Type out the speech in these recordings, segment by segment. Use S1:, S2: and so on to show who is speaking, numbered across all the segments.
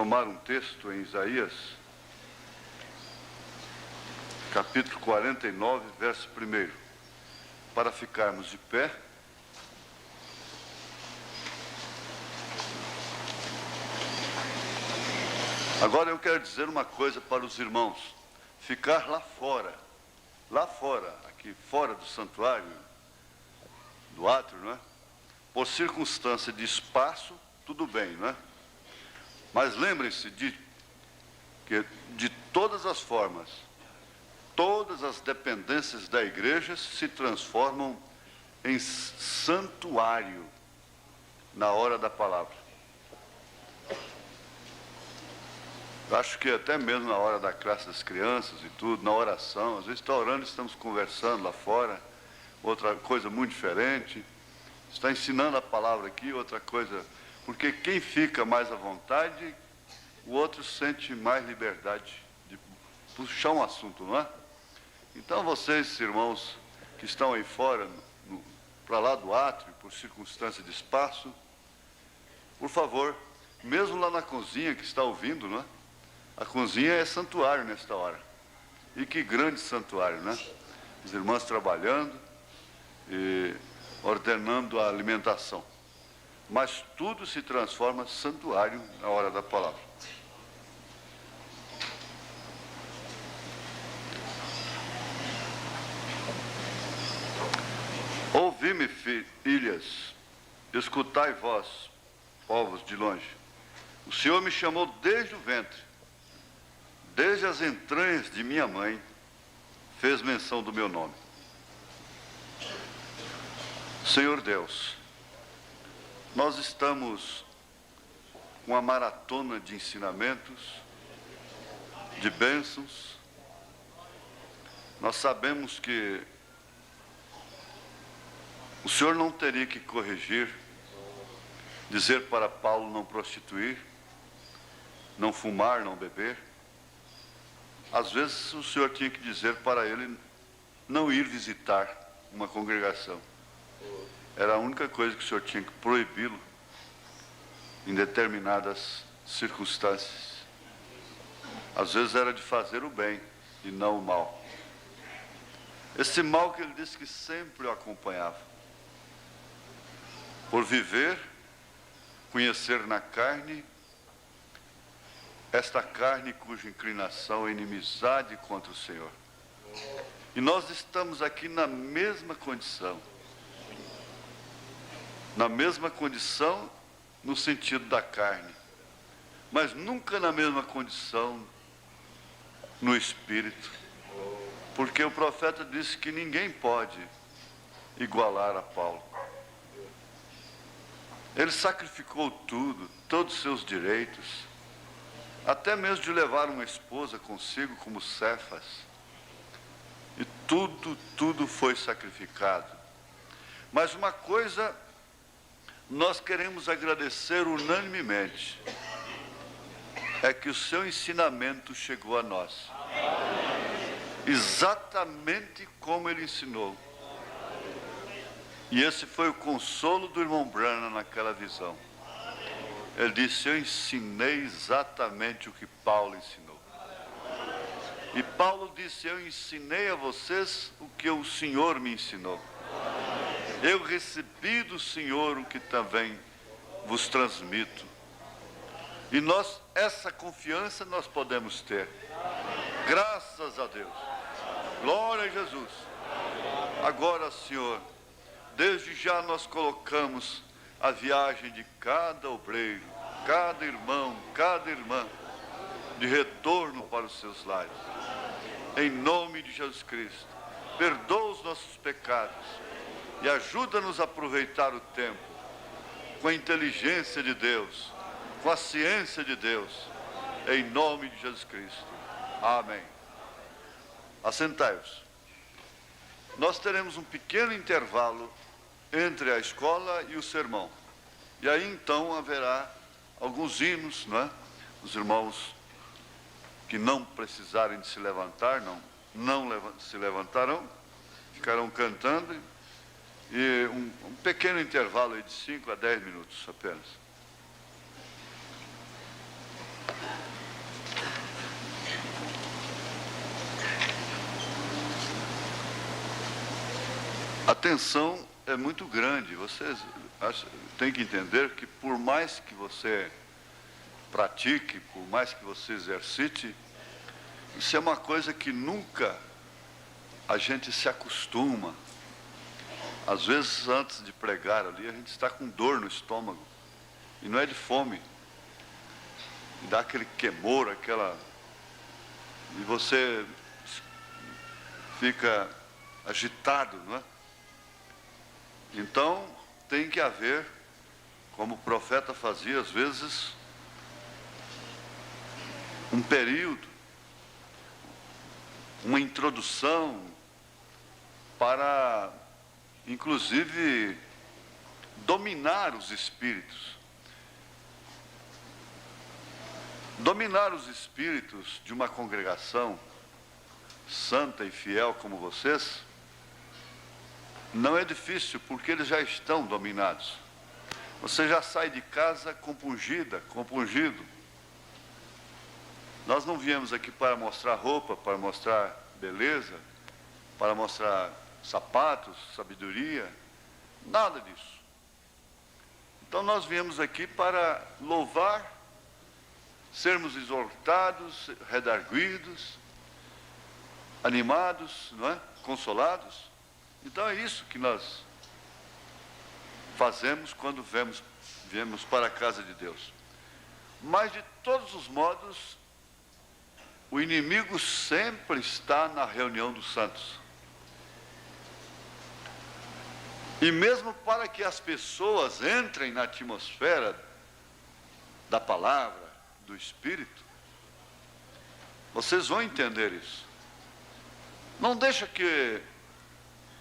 S1: tomar um texto em Isaías, capítulo 49, verso 1, para ficarmos de pé. Agora eu quero dizer uma coisa para os irmãos: ficar lá fora, aqui fora do santuário, do átrio, não é? Por circunstância de espaço, tudo bem, não é? Mas lembrem-se que de todas as formas, todas as dependências da igreja se transformam em santuário na hora da palavra. Eu acho que até mesmo na hora da classe das crianças e tudo, na oração, às vezes está orando, estamos conversando lá fora, outra coisa muito diferente, está ensinando a palavra aqui, outra coisa, porque quem fica mais à vontade, o outro sente mais liberdade de puxar um assunto, não é? Então vocês, irmãos, que estão aí fora, para lá do átrio, por circunstância de espaço, por favor, mesmo lá na cozinha que está ouvindo, não é? A cozinha é santuário nesta hora. E que grande santuário, né? As irmãs trabalhando e ordenando a alimentação. Mas tudo se transforma em santuário na hora da palavra. Ouvi-me, filhas, escutai vós, povos de longe. O Senhor me chamou desde o ventre. Desde as entranhas de minha mãe, fez menção do meu nome. Senhor Deus, nós estamos com uma maratona de ensinamentos, de bênçãos. Nós sabemos que o Senhor não teria que corrigir, dizer para Paulo não prostituir, não fumar, não beber. Às vezes o Senhor tinha que dizer para ele não ir visitar uma congregação. Era a única coisa que o Senhor tinha que proibi-lo em determinadas circunstâncias. Às vezes era de fazer o bem e não o mal. Esse mal que ele disse que sempre o acompanhava. Por viver, conhecer na carne, esta carne cuja inclinação é inimizade contra o Senhor. E nós estamos aqui na mesma condição. Na mesma condição no sentido da carne. Mas nunca na mesma condição no espírito. Porque o profeta disse que ninguém pode igualar a Paulo. Ele sacrificou tudo, todos os seus direitos, até mesmo de levar uma esposa consigo como Cefas. E tudo foi sacrificado. Mas uma coisa nós queremos agradecer unanimemente, é que o seu ensinamento chegou a nós. Exatamente como ele ensinou. E esse foi o consolo do irmão Branham naquela visão. Ele disse: eu ensinei exatamente o que Paulo ensinou. E Paulo disse: eu ensinei a vocês o que o Senhor me ensinou. Eu recebi do Senhor o que também vos transmito. E nós, essa confiança nós podemos ter. Graças a Deus. Glória a Jesus. Agora, Senhor, desde já nós colocamos a viagem de cada obreiro, cada irmão, cada irmã, de retorno para os seus lares. Em nome de Jesus Cristo, perdoa os nossos pecados e ajuda-nos a aproveitar o tempo com a inteligência de Deus, com a ciência de Deus, em nome de Jesus Cristo. Amém. Assentai-vos. Nós teremos um pequeno intervalo entre a escola e o sermão. E aí então haverá alguns hinos, não é? Os irmãos que não precisarem de se levantar, não se levantarão, ficarão cantando, e um pequeno intervalo aí de 5 a 10 minutos apenas. A tensão é muito grande. Vocês têm que entender que por mais que você pratique, por mais que você exercite, isso é uma coisa que nunca a gente se acostuma. Às vezes, antes de pregar ali, a gente está com dor no estômago. E não é de fome. E dá aquele queimor, e você fica agitado, não é? Então, tem que haver, como o profeta fazia às vezes, um período, uma introdução para, inclusive, dominar os espíritos. Dominar os espíritos de uma congregação santa e fiel como vocês, não é difícil, porque eles já estão dominados. Você já sai de casa compungida, compungido. Nós não viemos aqui para mostrar roupa, para mostrar beleza, para mostrar sapatos, sabedoria, nada disso. Então nós viemos aqui para louvar, sermos exortados, redarguidos, animados, não é? Consolados. Então é isso que nós fazemos quando viemos para a casa de Deus. Mas de todos os modos, o inimigo sempre está na reunião dos santos. E mesmo para que as pessoas entrem na atmosfera da palavra, do Espírito, vocês vão entender isso. Não deixa que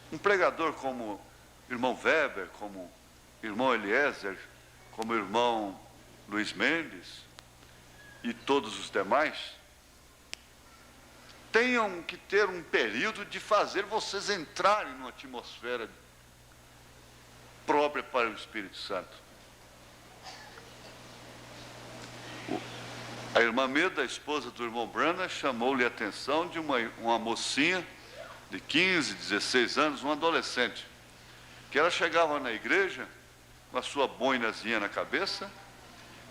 S1: um pregador como o irmão Weber, como o irmão Eliezer, como o irmão Luiz Mendes e todos os demais, tenham que ter um período de fazer vocês entrarem numa atmosfera própria para o Espírito Santo. A irmã Meda, a esposa do irmão Branham, chamou-lhe a atenção de uma mocinha de 15, 16 anos, uma adolescente, que ela chegava na igreja com a sua boinazinha na cabeça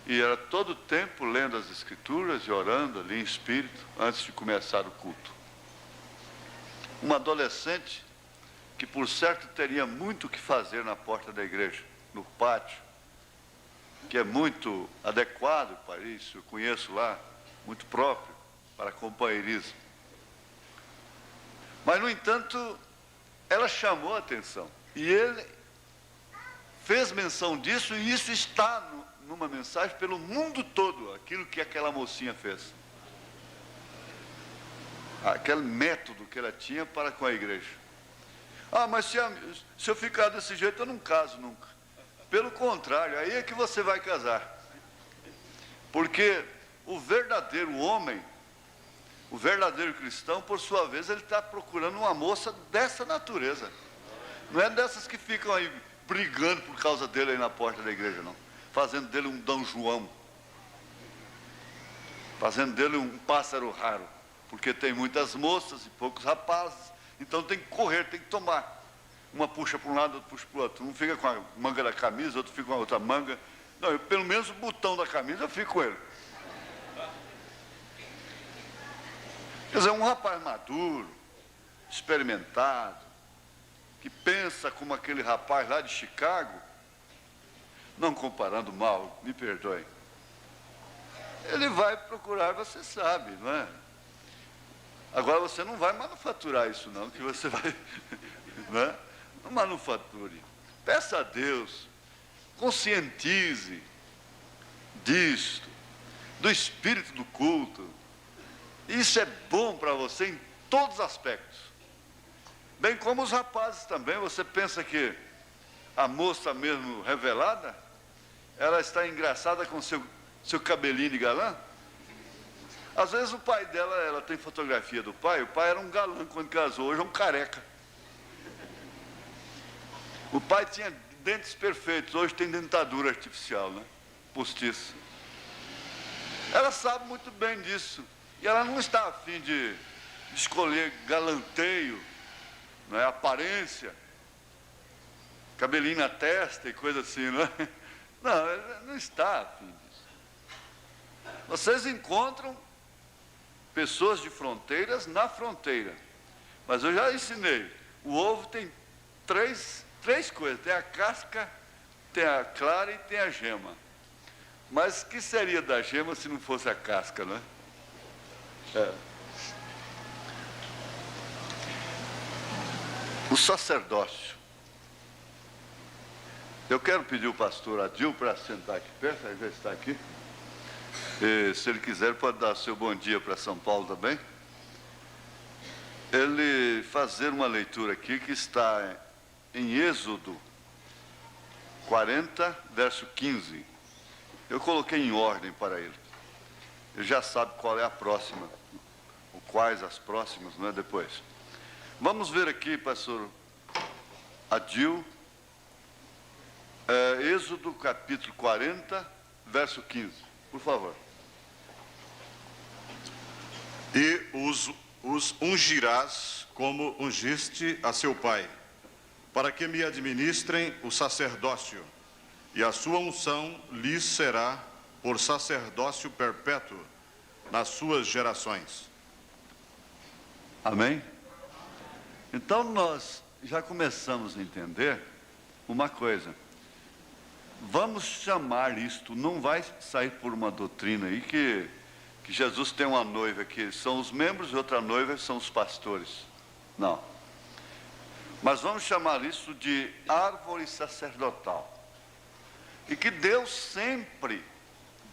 S1: e era todo o tempo lendo as escrituras e orando ali em espírito antes de começar o culto. Uma adolescente que por certo teria muito o que fazer na porta da igreja, no pátio, que é muito adequado para isso, eu conheço lá, muito próprio para companheirismo. Mas, no entanto, ela chamou a atenção. E ele fez menção disso, e isso está numa mensagem pelo mundo todo, aquilo que aquela mocinha fez. Aquele método que ela tinha para com a igreja. Ah, mas se eu ficar desse jeito, eu não caso nunca. Pelo contrário, aí é que você vai casar. Porque o verdadeiro homem, o verdadeiro cristão, por sua vez, ele está procurando uma moça dessa natureza. Não é dessas que ficam aí brigando por causa dele aí na porta da igreja, não. Fazendo dele um Dom João. Fazendo dele um pássaro raro. Porque tem muitas moças e poucos rapazes. Então tem que correr, tem que tomar. Uma puxa para um lado, outra puxa para o outro. Um fica com a manga da camisa, outro fica com a outra manga. Não, eu, pelo menos o botão da camisa eu fico com ele. Quer dizer, um rapaz maduro, experimentado, que pensa como aquele rapaz lá de Chicago, não comparando mal, me perdoe. Ele vai procurar, você sabe, não é? Agora você não vai manufaturar isso não, que você vai, não é? Não manufature. Peça a Deus, conscientize disto, do espírito do culto. Isso é bom para você em todos os aspectos. Bem como os rapazes também. Você pensa que a moça mesmo revelada, ela está engraçada com seu cabelinho de galã? Às vezes o pai dela, ela tem fotografia do pai, o pai era um galã quando casou, hoje é um careca. O pai tinha dentes perfeitos, hoje tem dentadura artificial, né? Postiça. Ela sabe muito bem disso. E ela não está a fim de escolher galanteio, não é? Aparência. cabelinho na testa e coisa assim, não é? Não, ele não está afim disso. Vocês encontram pessoas de fronteiras na fronteira. Mas eu já ensinei. O ovo tem três coisas. Tem a casca, tem a clara e tem a gema. Mas o que seria da gema se não fosse a casca, não é? O sacerdócio. Eu quero pedir o pastor Adil para sentar aqui perto, ele já está aqui. E, se ele quiser, pode dar seu bom dia para São Paulo também. Ele fazer uma leitura aqui que está em Êxodo 40, verso 15. Eu coloquei em ordem para ele. Ele já sabe qual é a próxima, ou quais as próximas, não é? Depois. Vamos ver aqui, pastor Adil, Êxodo capítulo 40, verso 15. Por favor.
S2: E os ungirás como ungiste a seu pai, para que me administrem o sacerdócio, e a sua unção lhes será por sacerdócio perpétuo nas suas gerações.
S1: Amém? Então nós já começamos a entender uma coisa. Vamos chamar isto, não vai sair por uma doutrina aí que Jesus tem uma noiva que são os membros e outra noiva são os pastores. Não. Mas vamos chamar isso de árvore sacerdotal. E que Deus sempre,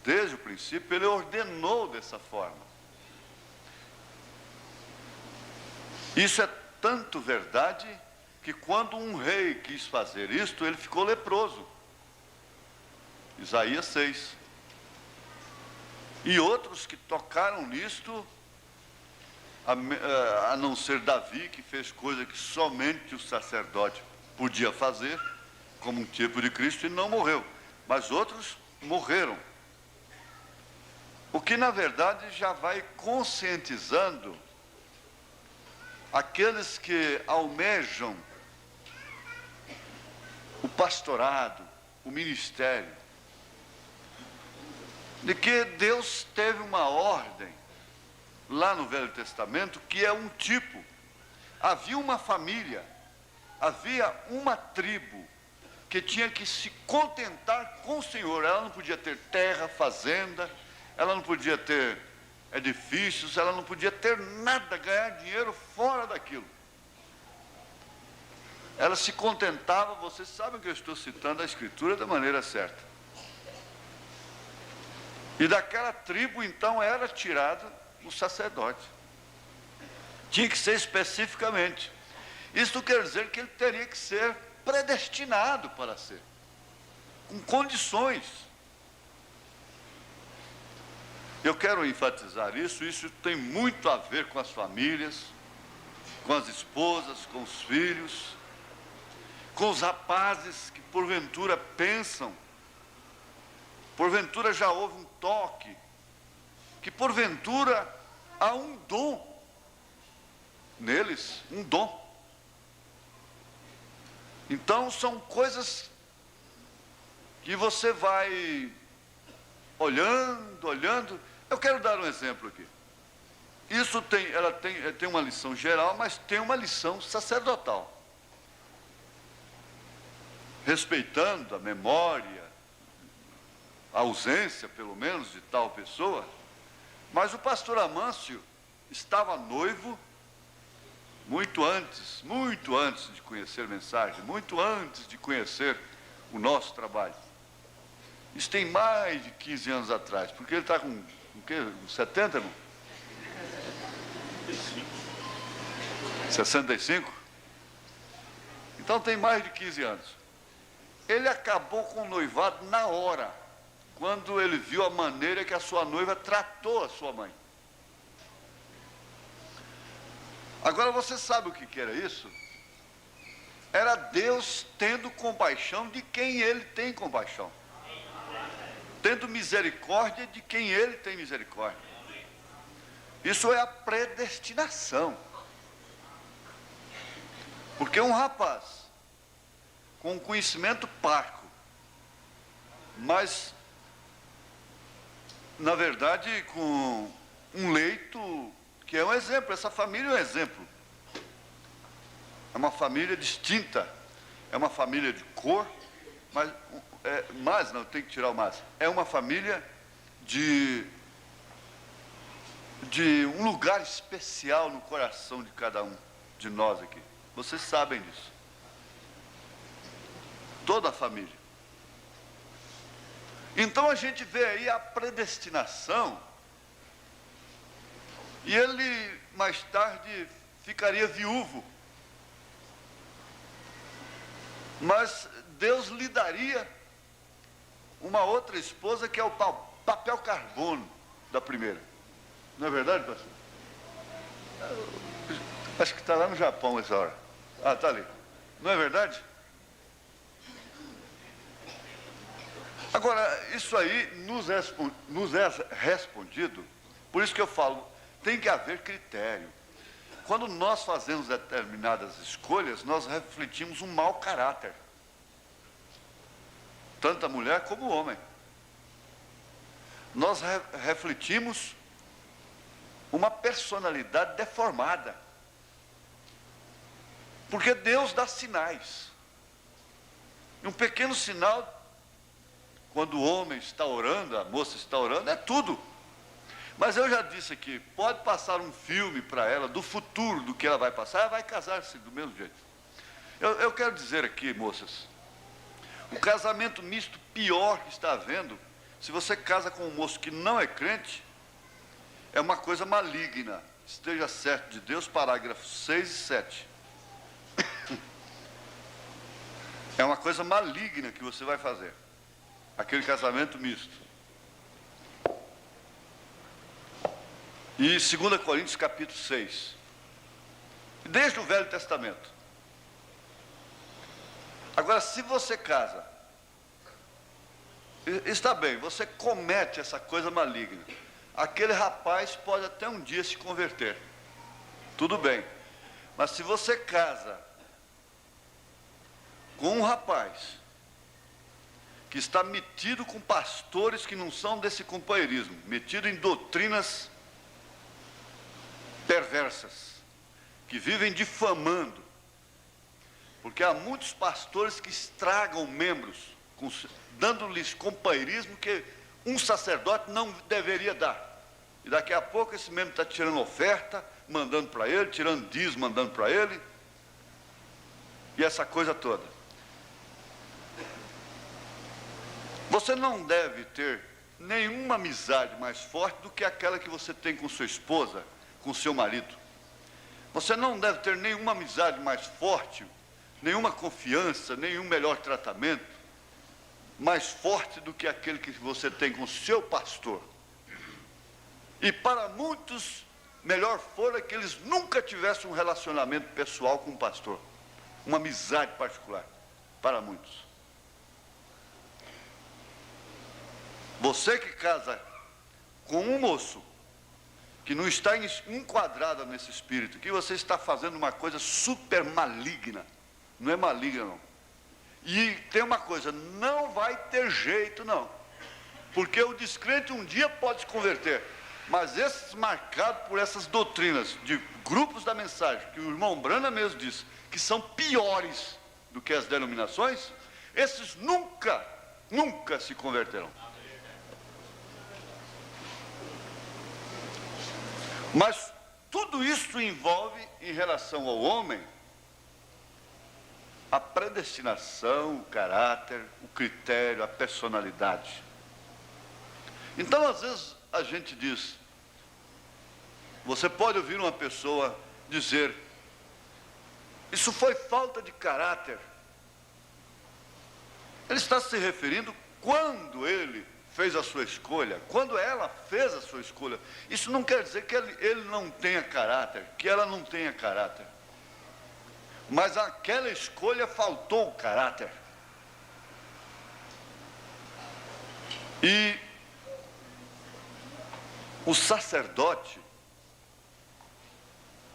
S1: desde o princípio, Ele ordenou dessa forma. Isso é tanto verdade que quando um rei quis fazer isto, ele ficou leproso. Isaías 6. E outros que tocaram nisto, a não ser Davi, que fez coisa que somente o sacerdote podia fazer, como um tipo de Cristo, e não morreu. Mas outros morreram. O que na verdade já vai conscientizando aqueles que almejam o pastorado, o ministério, de que Deus teve uma ordem lá no Velho Testamento que é um tipo. Havia uma família, havia uma tribo que tinha que se contentar com o Senhor. Ela não podia ter terra, fazenda, ela não podia ter edifícios, ela não podia ter nada, ganhar dinheiro fora daquilo. Ela se contentava, vocês sabem que eu estou citando a Escritura da maneira certa. E daquela tribo, então, era tirado o sacerdote. Tinha que ser especificamente. Isso quer dizer que ele teria que ser predestinado para ser, com condições. Eu quero enfatizar isso tem muito a ver com as famílias, com as esposas, com os filhos, com os rapazes que porventura pensam, porventura já houve um toque, que porventura há um dom neles, um dom. Então são coisas que você vai olhando. Eu quero dar um exemplo aqui. Isso tem uma lição geral, mas tem uma lição sacerdotal. Respeitando a memória, a ausência, pelo menos, de tal pessoa. Mas o pastor Amâncio estava noivo muito antes de conhecer mensagem, muito antes de conhecer o nosso trabalho. Isso tem mais de 15 anos atrás, porque ele está com o quê? 70, irmão? 65? Então tem mais de 15 anos. Ele acabou com o noivado na hora, quando ele viu a maneira que a sua noiva tratou a sua mãe. Agora você sabe o que era isso? Era Deus tendo compaixão de quem Ele tem compaixão. Tendo misericórdia de quem Ele tem misericórdia. Isso é a predestinação. Porque um rapaz, com conhecimento parco, mas, na verdade, com um leito que é um exemplo. Essa família é um exemplo. É uma família distinta, é uma família de cor, mas não, tem que tirar o mas. É uma família de um lugar especial no coração de cada um de nós aqui. Vocês sabem disso. Toda a família. Então a gente vê aí a predestinação, e ele mais tarde ficaria viúvo. Mas Deus lhe daria uma outra esposa que é o papel carbono da primeira. Não é verdade, pastor? Acho que está lá no Japão essa hora. Ah, está ali. Não é verdade? Agora, isso aí nos é respondido, por isso que eu falo, tem que haver critério. Quando nós fazemos determinadas escolhas, nós refletimos um mau caráter. Tanto a mulher como o homem. Nós refletimos uma personalidade deformada. Porque Deus dá sinais. E um pequeno sinal, quando o homem está orando, a moça está orando, é tudo. Mas eu já disse aqui, pode passar um filme para ela do futuro, do que ela vai passar, ela vai casar-se do mesmo jeito. Eu quero dizer aqui, moças, o casamento misto pior que está havendo, se você casa com um moço que não é crente, é uma coisa maligna. Esteja certo de Deus, parágrafos 6 e 7. É uma coisa maligna que você vai fazer. Aquele casamento misto. E 2 Coríntios capítulo 6. Desde o Velho Testamento. Agora, se você casa, está bem, você comete essa coisa maligna. Aquele rapaz pode até um dia se converter. Tudo bem. Mas se você casa com um rapaz que está metido com pastores que não são desse companheirismo, metido em doutrinas perversas, que vivem difamando, porque há muitos pastores que estragam membros, dando-lhes companheirismo que um sacerdote não deveria dar. E daqui a pouco esse membro está tirando oferta, mandando para ele, tirando dízimo, mandando para ele, e essa coisa toda. Você não deve ter nenhuma amizade mais forte do que aquela que você tem com sua esposa, com seu marido. Você não deve ter nenhuma amizade mais forte, nenhuma confiança, nenhum melhor tratamento mais forte do que aquele que você tem com seu pastor. E para muitos, melhor fora que eles nunca tivessem um relacionamento pessoal com o pastor, uma amizade particular, para muitos. Você que casa com um moço que não está enquadrada nesse espírito, que você está fazendo uma coisa super maligna, não é maligna não. E tem uma coisa, não vai ter jeito não, porque o descrente um dia pode se converter, mas esses marcados por essas doutrinas de grupos da mensagem, que o irmão Brana mesmo disse, que são piores do que as denominações, esses nunca se converterão. Mas tudo isso envolve, em relação ao homem, a predestinação, o caráter, o critério, a personalidade. Então, às vezes, a gente diz, você pode ouvir uma pessoa dizer, isso foi falta de caráter. Ele está se referindo quando ele fez a sua escolha, quando ela fez a sua escolha. Isso não quer dizer que ele não tenha caráter, que ela não tenha caráter. Mas aquela escolha faltou o caráter. E o sacerdote,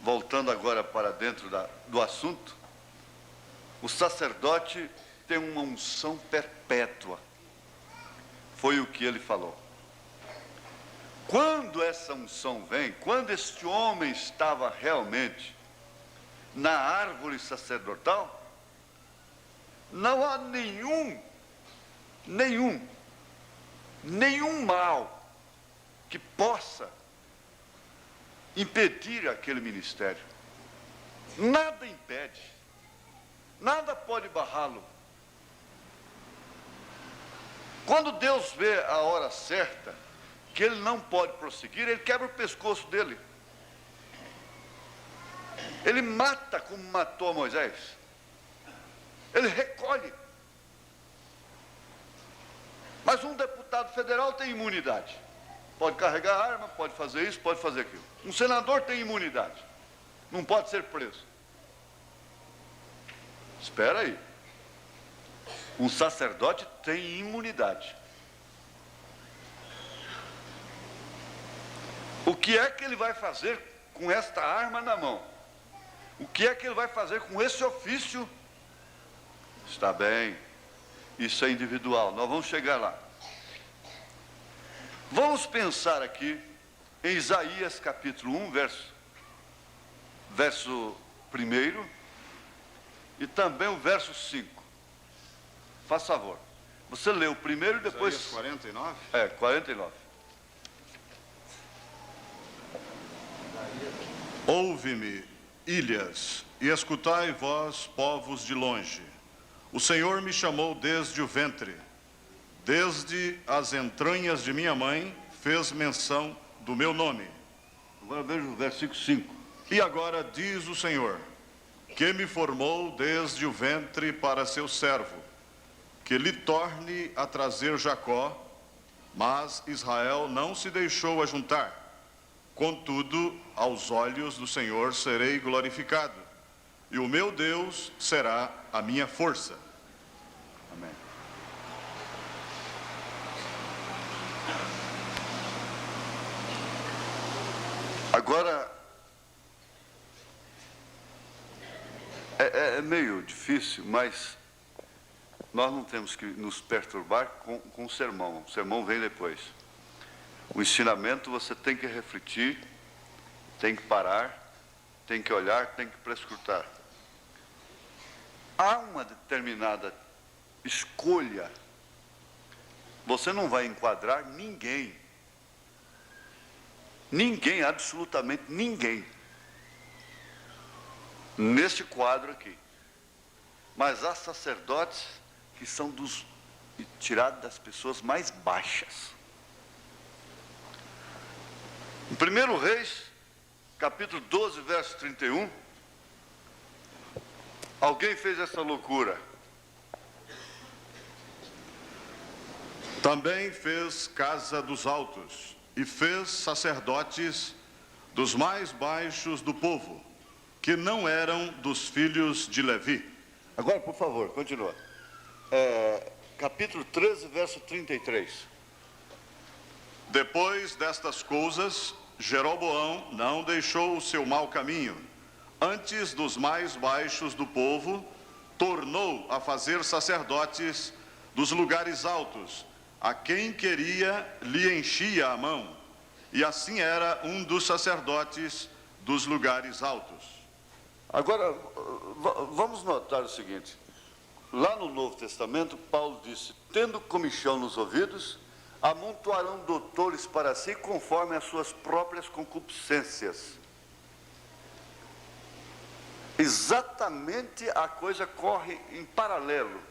S1: voltando agora para dentro do assunto, o sacerdote tem uma unção perpétua. Foi o que ele falou. Quando essa unção vem, quando este homem estava realmente na árvore sacerdotal, não há nenhum mal que possa impedir aquele ministério. Nada impede, nada pode barrá-lo. Quando Deus vê a hora certa, que ele não pode prosseguir, ele quebra o pescoço dele. Ele mata como matou Moisés. Ele recolhe. Mas um deputado federal tem imunidade. Pode carregar a arma, pode fazer isso, pode fazer aquilo. Um senador tem imunidade. Não pode ser preso. Espera aí. Um sacerdote tem imunidade. O que é que ele vai fazer com esta arma na mão? O que é que ele vai fazer com esse ofício? Está bem, isso é individual, nós vamos chegar lá. Vamos pensar aqui em Isaías capítulo 1, verso 1 e também o verso 5. Faz favor. Você lê o primeiro e depois...
S2: Isaías 49?
S1: 49.
S2: Ouve-me, ilhas, e escutai vós, povos de longe. O Senhor me chamou desde o ventre, desde as entranhas de minha mãe, fez menção do meu nome.
S1: Agora veja o versículo 5.
S2: E agora diz o Senhor, que me formou desde o ventre para seu servo, que lhe torne a trazer Jacó, mas Israel não se deixou ajuntar. Contudo, aos olhos do Senhor serei glorificado, e o meu Deus será a minha força.
S1: Amém. Agora, é meio difícil, mas nós não temos que nos perturbar com o sermão. O sermão vem depois. O ensinamento você tem que refletir, tem que parar, tem que olhar, tem que prescrutar. Há uma determinada escolha. Você não vai enquadrar ninguém. Ninguém, absolutamente ninguém. Neste quadro aqui. Mas há sacerdotes que são tirados das pessoas mais baixas. Em 1 Reis, capítulo 12, verso 31, alguém fez essa loucura.
S2: Também fez casa dos altos, e fez sacerdotes dos mais baixos do povo, que não eram dos filhos de Levi.
S1: Agora, por favor, continua. Capítulo 13, verso 33.
S2: Depois destas coisas, Jeroboão não deixou o seu mau caminho. Antes dos mais baixos do povo, tornou a fazer sacerdotes dos lugares altos, a quem queria lhe enchia a mão, e assim era um dos sacerdotes dos lugares altos.
S1: Agora, vamos notar o seguinte. Lá no Novo Testamento, Paulo disse, tendo comichão nos ouvidos, amontoarão doutores para si conforme as suas próprias concupiscências. Exatamente a coisa corre em paralelo,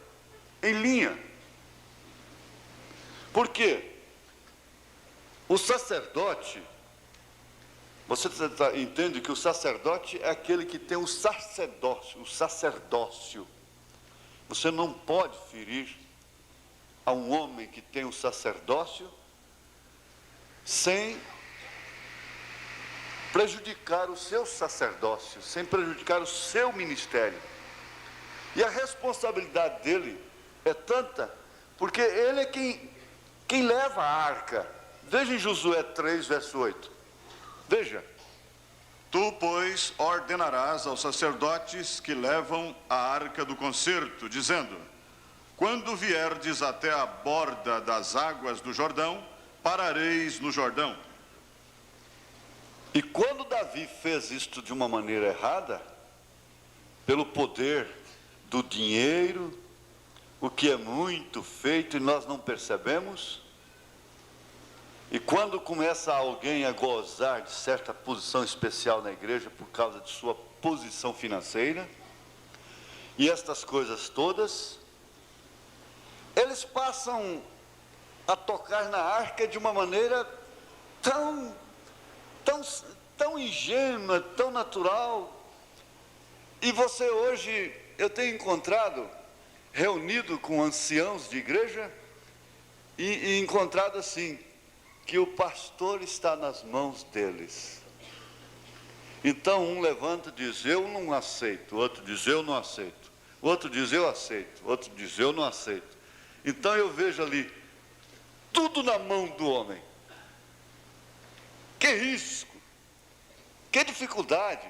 S1: em linha. Por quê? O sacerdote, você entende que o sacerdote é aquele que tem o sacerdócio. Você não pode ferir a um homem que tem o sacerdócio sem prejudicar o seu sacerdócio, sem prejudicar o seu ministério. E a responsabilidade dele é tanta, porque ele é quem leva a arca. Veja em Josué 3, verso 8. Veja.
S2: Tu, pois, ordenarás aos sacerdotes que levam a arca do concerto, dizendo, Quando vierdes até a borda das águas do Jordão, parareis no Jordão.
S1: E quando Davi fez isto de uma maneira errada, pelo poder do dinheiro, o que é muito feito e nós não percebemos, e quando começa alguém a gozar de certa posição especial na igreja por causa de sua posição financeira, e estas coisas todas, eles passam a tocar na arca de uma maneira tão ingênua, tão natural. E você hoje, eu tenho encontrado, reunido com anciãos de igreja, e encontrado assim, que o pastor está nas mãos deles. Então um levanta e diz, eu não aceito, o outro diz, eu não aceito, o outro diz, eu aceito, o outro diz, eu não aceito. Então eu vejo ali, tudo na mão do homem. Que risco, que dificuldade.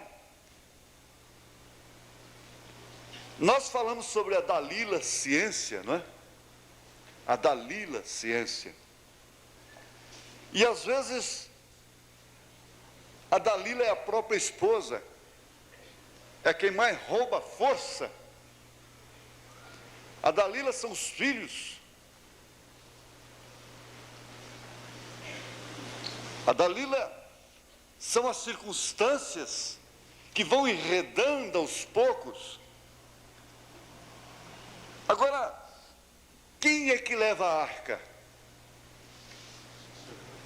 S1: Nós falamos sobre a Dalila ciência, não é? A Dalila ciência. E às vezes, a Dalila é a própria esposa, é quem mais rouba a força. A Dalila são os filhos. A Dalila são as circunstâncias que vão enredando aos poucos. Agora, quem é que leva a arca?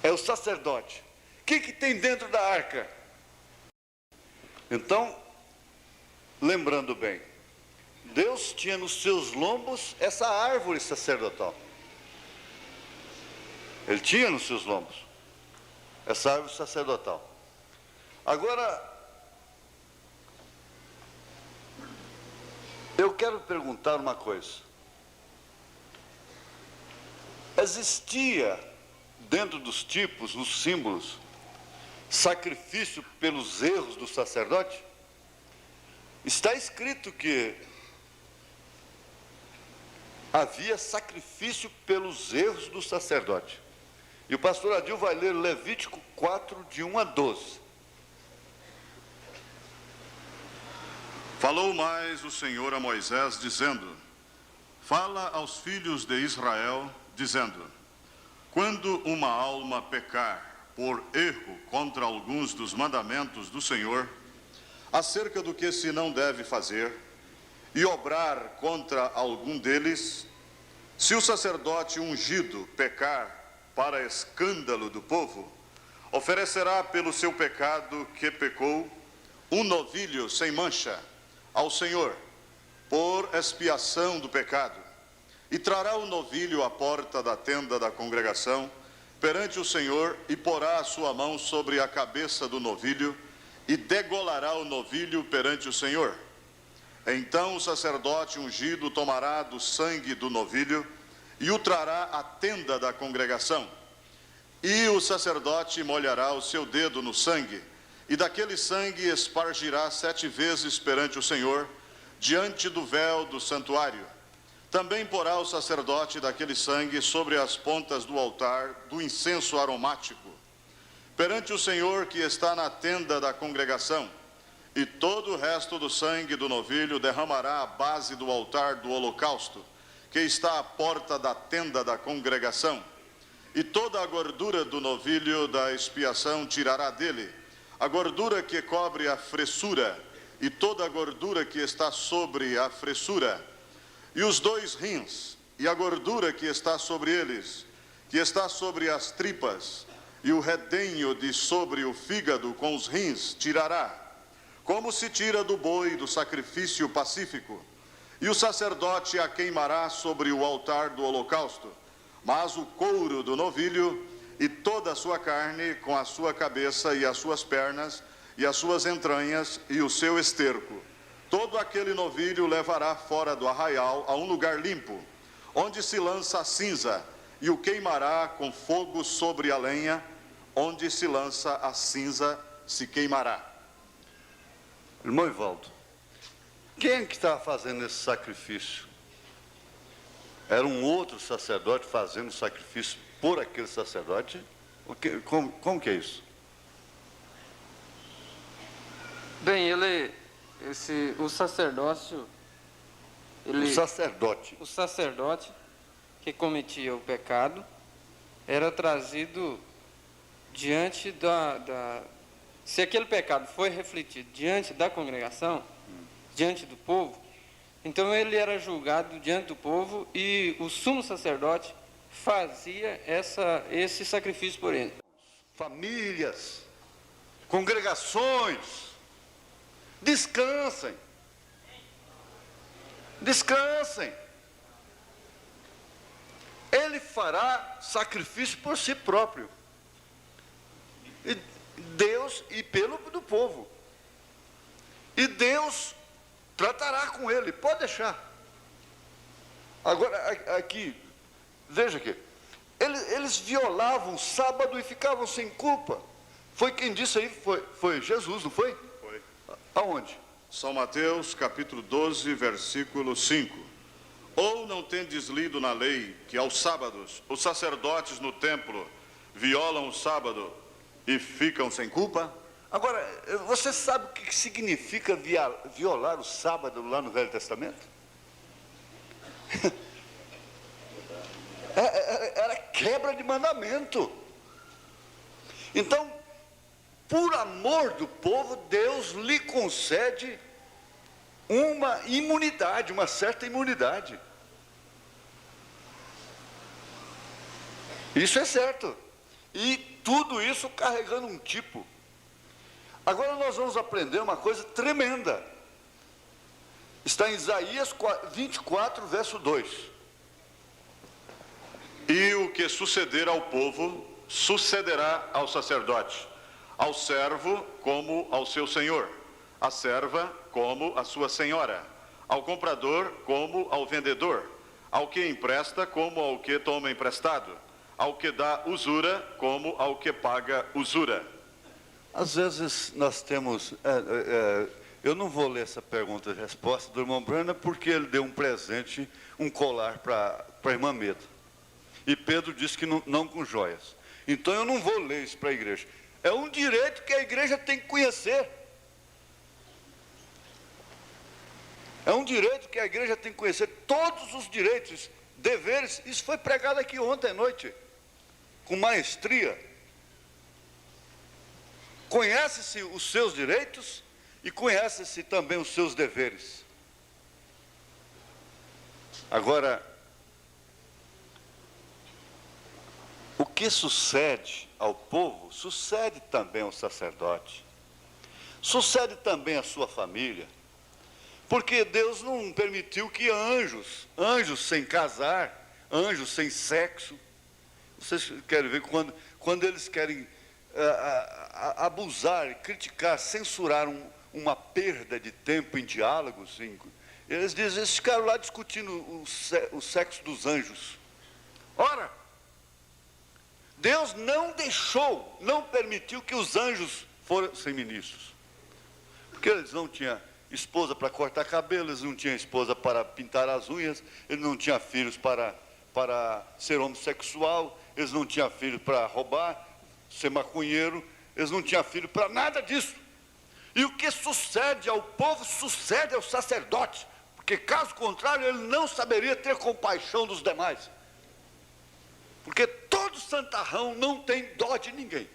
S1: É o sacerdote. O que tem dentro da arca? Então, lembrando bem, Deus tinha nos seus lombos essa árvore sacerdotal. Ele tinha nos seus lombos essa árvore sacerdotal. Agora, eu quero perguntar uma coisa. Existia, dentro dos tipos, nos símbolos, sacrifício pelos erros do sacerdote? Está escrito que havia sacrifício pelos erros do sacerdote. E o pastor Adil vai ler Levítico 4, de 1 a 12.
S2: Falou mais o Senhor a Moisés, dizendo, fala aos filhos de Israel, dizendo, quando uma alma pecar por erro contra alguns dos mandamentos do Senhor, acerca do que se não deve fazer, e obrar contra algum deles, se o sacerdote ungido pecar para escândalo do povo, oferecerá pelo seu pecado que pecou um novilho sem mancha ao Senhor, por expiação do pecado, e trará o novilho à porta da tenda da congregação perante o Senhor, e porá a sua mão sobre a cabeça do novilho, e degolará o novilho perante o Senhor. Então o sacerdote ungido tomará do sangue do novilho e o trará à tenda da congregação. E o sacerdote molhará o seu dedo no sangue, e daquele sangue espargirá 7 vezes perante o Senhor, diante do véu do santuário. Também porá o sacerdote daquele sangue sobre as pontas do altar do incenso aromático, perante o Senhor que está na tenda da congregação. E todo o resto do sangue do novilho derramará à base do altar do holocausto, que está à porta da tenda da congregação. E toda a gordura do novilho da expiação tirará dele, a gordura que cobre a fressura, e toda a gordura que está sobre a fressura, e os 2 rins, e a gordura que está sobre eles, que está sobre as tripas, e o redenho de sobre o fígado com os rins tirará, como se tira do boi do sacrifício pacífico, e o sacerdote a queimará sobre o altar do holocausto, mas o couro do novilho e toda a sua carne, com a sua cabeça e as suas pernas, e as suas entranhas e o seu esterco, todo aquele novilho levará fora do arraial a um lugar limpo, onde se lança a cinza, e o queimará com fogo sobre a lenha, onde se lança a cinza se queimará.
S1: Irmão Ivaldo, quem é que está fazendo esse sacrifício? Era um outro sacerdote fazendo sacrifício por aquele sacerdote? Como que é isso?
S3: Bem, o sacerdócio,
S1: O
S3: o sacerdote que cometia o pecado era trazido diante se aquele pecado foi refletido diante da congregação, diante do povo, então ele era julgado diante do povo e o sumo sacerdote fazia esse sacrifício por ele.
S1: Famílias, congregações, descansem. Descansem. Ele fará sacrifício por si próprio. E Deus e pelo do povo. E Deus tratará com ele. Pode deixar. Agora, aqui, veja aqui. Eles violavam o sábado e ficavam sem culpa. Foi quem disse aí, foi Jesus, não foi?
S2: Foi.
S1: Aonde?
S2: São Mateus, capítulo 12, versículo 5. Ou não tendes lido na lei que aos sábados os sacerdotes no templo violam o sábado e ficam sem culpa?
S1: Agora, você sabe o que significa violar o sábado lá no Velho Testamento? Era quebra de mandamento. Então, por amor do povo, Deus lhe concede uma imunidade, uma certa imunidade. Isso é certo. E tudo isso carregando um tipo. Agora nós vamos aprender uma coisa tremenda. Está em Isaías 24, verso 2.
S2: E o que suceder ao povo, sucederá ao sacerdote, ao servo como ao seu senhor, à serva como a sua senhora, ao comprador como ao vendedor, ao que empresta como ao que toma emprestado, ao que dá usura como ao que paga usura.
S1: Às vezes nós temos... eu não vou ler essa pergunta e resposta do irmão Brana, porque ele deu um presente, um colar para a irmã Meda. E Pedro disse que não com joias. Então eu não vou ler isso para a igreja. É um direito que a igreja tem que conhecer. É um direito que a igreja tem que conhecer. Todos os direitos, deveres. Isso foi pregado aqui ontem à noite, com maestria. Conhece-se os seus direitos e conhece-se também os seus deveres. Agora, o que sucede ao povo, sucede também ao sacerdote, sucede também à sua família, porque Deus não permitiu que anjos sem casar, anjos sem sexo, vocês querem ver quando eles querem abusar, criticar, censurar uma perda de tempo em diálogos, eles dizem, eles ficaram lá discutindo o sexo dos anjos. Ora, Deus não permitiu que os anjos fossem ministros. Porque eles não tinham esposa para cortar cabelo, eles não tinham esposa para pintar as unhas, eles não tinham filhos para ser homossexual, eles não tinham filhos para roubar, ser maconheiro, eles não tinham filho para nada disso. E o que sucede ao povo, sucede ao sacerdote, porque caso contrário, ele não saberia ter compaixão dos demais. Porque todo santarrão não tem dó de ninguém.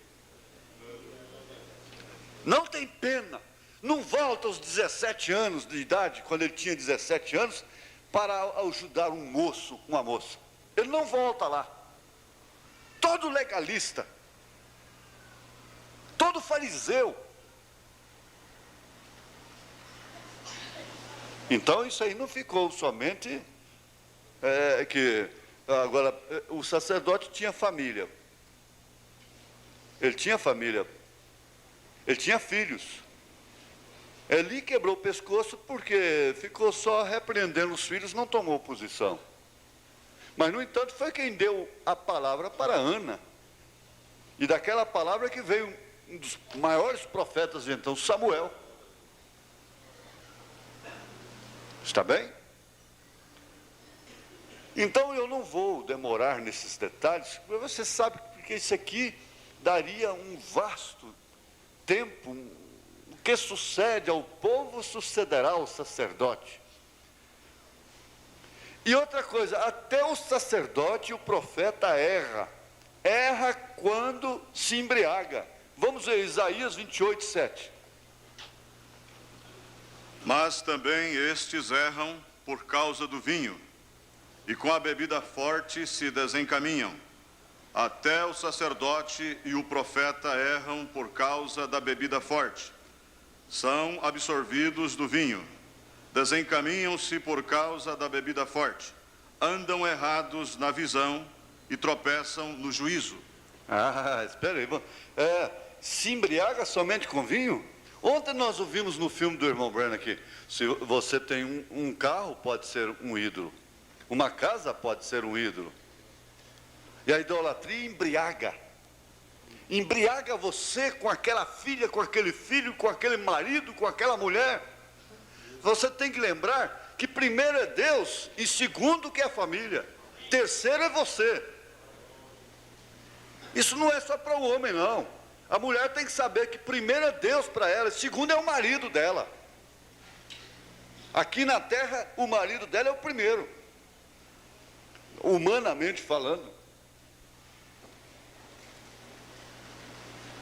S1: Não tem pena. Não volta aos 17 anos de idade, quando ele tinha 17 anos, para ajudar um moço, uma moça. Ele não volta lá. Todo legalista, todo fariseu. Então isso aí não ficou somente agora, o sacerdote tinha família. Ele tinha família. Ele tinha filhos. Eli quebrou o pescoço porque ficou só repreendendo os filhos, não tomou posição. Mas, no entanto, foi quem deu a palavra para Ana. E daquela palavra que veio um dos maiores profetas de então, Samuel. Está bem? Então eu não vou demorar nesses detalhes, porque você sabe que isso aqui daria um vasto tempo. O que sucede ao povo sucederá ao sacerdote. E outra coisa, até o sacerdote e o profeta erra quando se embriaga. Vamos ver Isaías 28, 7.
S2: Mas também estes erram por causa do vinho, e com a bebida forte se desencaminham. Até o sacerdote e o profeta erram por causa da bebida forte. São absorvidos do vinho. Desencaminham-se por causa da bebida forte. Andam errados na visão e tropeçam no juízo.
S1: Espera aí. Se embriaga somente com vinho? Ontem nós ouvimos no filme do irmão Branham aqui. Se você tem um carro, pode ser um ídolo. Uma casa pode ser um ídolo. E a idolatria embriaga. Embriaga você com aquela filha, com aquele filho, com aquele marido, com aquela mulher. Você tem que lembrar que primeiro é Deus e segundo que é a família. Terceiro é você. Isso não é só para o homem, não. A mulher tem que saber que primeiro é Deus para ela, segundo é o marido dela. Aqui na terra, o marido dela é o primeiro. Humanamente falando.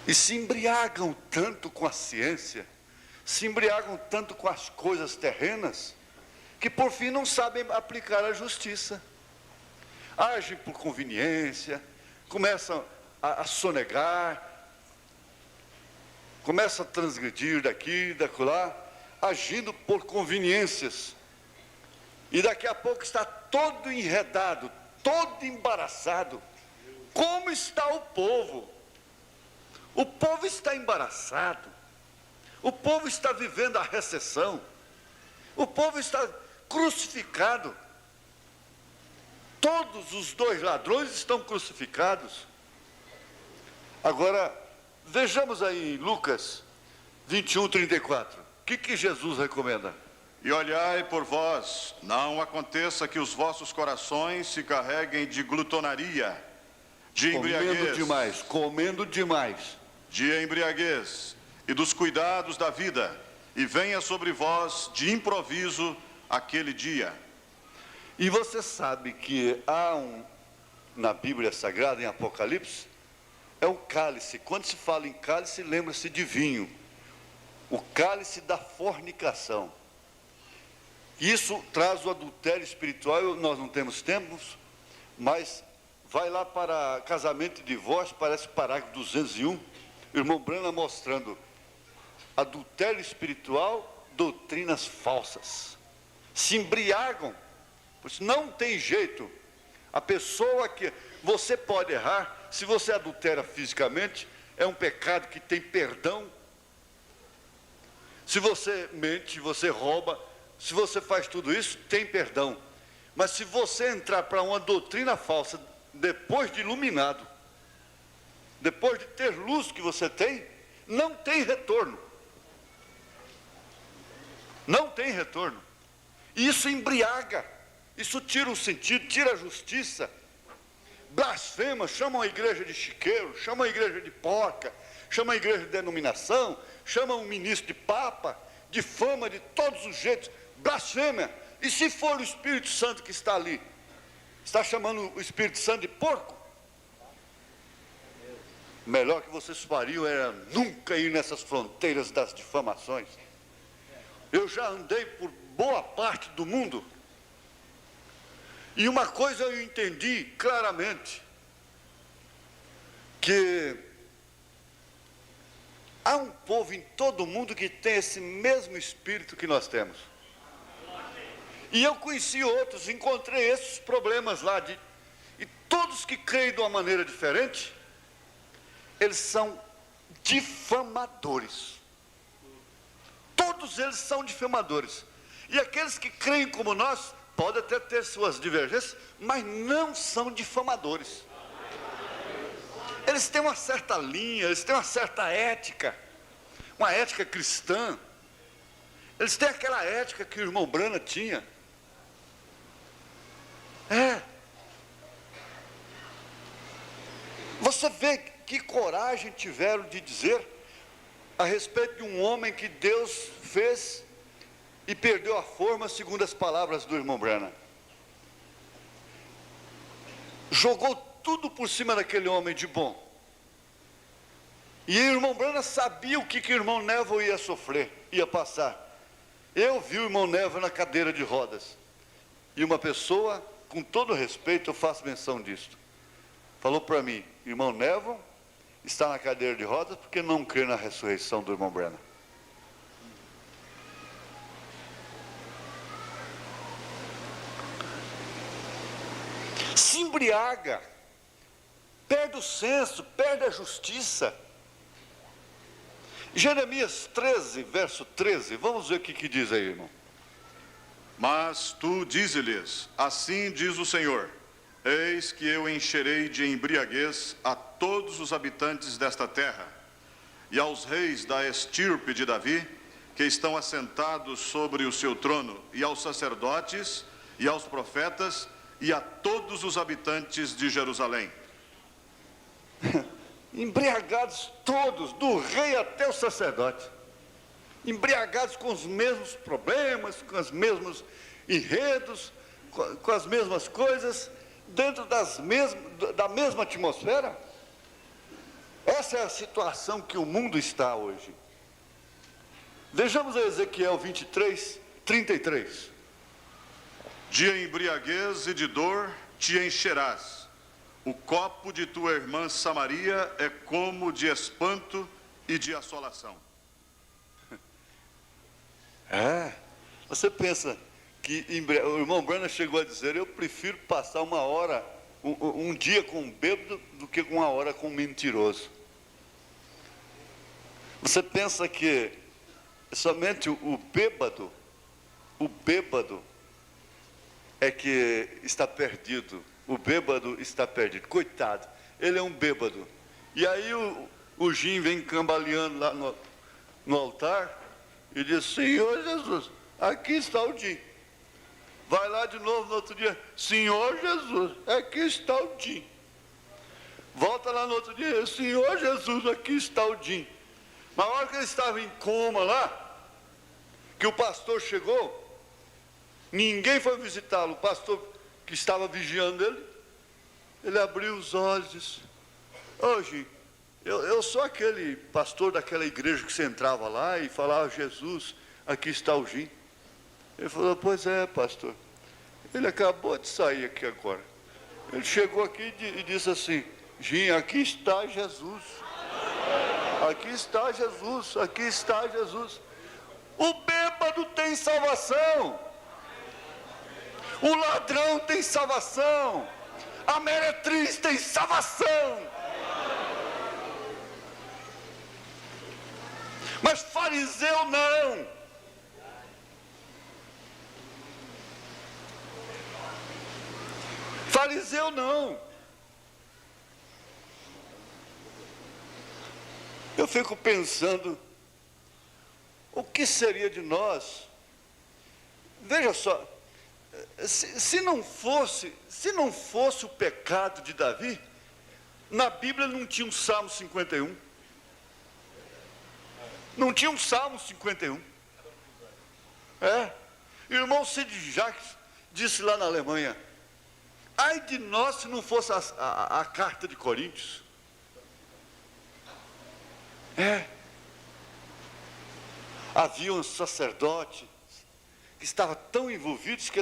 S1: E se embriagam tanto com a ciência, se embriagam tanto com as coisas terrenas, que por fim não sabem aplicar a justiça. Agem por conveniência, começam a sonegar, começam a transgredir daqui, dacolá, agindo por conveniências. E daqui a pouco está todo enredado, todo embaraçado. Como está o povo? O povo está embaraçado. O povo está vivendo a recessão. O povo está crucificado. Todos os dois ladrões estão crucificados. Agora, vejamos aí em Lucas 21, 34. O que Jesus recomenda?
S2: E olhai por vós, não aconteça que os vossos corações se carreguem de glutonaria, de embriaguez,
S1: comendo demais,
S2: de embriaguez e dos cuidados da vida, e venha sobre vós de improviso aquele dia.
S1: E você sabe que há na Bíblia Sagrada, em Apocalipse, é um cálice. Quando se fala em cálice, lembra-se de vinho. O cálice da fornicação. Isso traz o adultério espiritual. Nós não temos tempo, mas vai lá para casamento e divórcio, parece parágrafo 201, o irmão Branham mostrando adultério espiritual, doutrinas falsas. Se embriagam, pois não tem jeito. A pessoa que você pode errar, se você adultera fisicamente, é um pecado que tem perdão. Se você mente, você rouba, se você faz tudo isso, tem perdão. Mas se você entrar para uma doutrina falsa, depois de iluminado, depois de ter luz que você tem, não tem retorno. Não tem retorno. Isso embriaga, isso tira o sentido, tira a justiça. Blasfema, chamam a igreja de chiqueiro, chamam a igreja de porca, chamam a igreja de denominação, chamam o ministro de papa, difama de todos os jeitos, blasfema. E se for o Espírito Santo que está ali, está chamando o Espírito Santo de porco? Melhor que vocês fariam era nunca ir nessas fronteiras das difamações. Eu já andei por boa parte do mundo, e uma coisa eu entendi claramente, que há um povo em todo o mundo que tem esse mesmo espírito que nós temos. E eu conheci outros, encontrei esses problemas lá, e todos que creem de uma maneira diferente, eles são difamadores. Todos eles são difamadores. E aqueles que creem como nós, podem até ter suas divergências, mas não são difamadores. Eles têm uma certa linha, eles têm uma certa ética, uma ética cristã. Eles têm aquela ética que o irmão Branham tinha. É. Você vê que coragem tiveram de dizer a respeito de um homem que Deus fez e perdeu a forma, segundo as palavras do irmão Branham. Jogou tudo por cima daquele homem de bom. E o irmão Branham sabia o que o irmão Neville ia sofrer, ia passar. Eu vi o irmão Neville na cadeira de rodas. E uma pessoa, com todo respeito, eu faço menção disso, falou para mim: irmão Neville está na cadeira de rodas porque não crê na ressurreição do irmão Branham. Se embriaga, perde o senso, perde a justiça. Jeremias 13, verso 13, vamos ver o que diz aí, irmão.
S2: Mas tu dize-lhes, assim diz o Senhor: eis que eu encherei de embriaguez a todos os habitantes desta terra, e aos reis da estirpe de Davi, que estão assentados sobre o seu trono, e aos sacerdotes, e aos profetas, e a todos os habitantes de Jerusalém.
S1: Embriagados todos, do rei até o sacerdote. Embriagados com os mesmos problemas, com os mesmos enredos, com as mesmas coisas, dentro da mesma atmosfera. Essa é a situação que o mundo está hoje. Vejamos a Ezequiel 23, 33.
S2: De embriaguez e de dor te encherás. O copo de tua irmã Samaria é como de espanto e de assolação.
S1: Você pensa que o irmão Branham chegou a dizer: eu prefiro passar uma hora, um dia com um bêbado do que uma hora com um mentiroso. Você pensa que somente o bêbado é que está perdido. O bêbado está perdido. Coitado, ele é um bêbado. E aí o Jim vem cambaleando lá no altar e diz: Senhor Jesus, aqui está o Jim. Vai lá de novo no outro dia: Senhor Jesus, aqui está o Jim. Volta lá no outro dia: Senhor Jesus, aqui está o Jim. Na hora que ele estava em coma lá, que o pastor chegou, ninguém foi visitá-lo. O pastor que estava vigiando ele abriu os olhos e disse: ô Jim, eu sou aquele pastor daquela igreja que você entrava lá e falava: Jesus, aqui está o Jim. Ele falou: pois é, pastor, ele acabou de sair aqui agora. Ele chegou aqui e disse assim: Jim, aqui está Jesus. Aqui está Jesus, aqui está Jesus. O bêbado tem salvação. O ladrão tem salvação. A meretriz tem salvação. Mas fariseu não. Fariseu não. Eu fico pensando, o que seria de nós? Veja só, se não fosse o pecado de Davi, na Bíblia não tinha um Salmo 51. Não tinha um Salmo 51. Irmão Sid Jacques disse lá na Alemanha: ai de nós se não fosse a carta de Coríntios. Havia um sacerdote que estava tão envolvidos que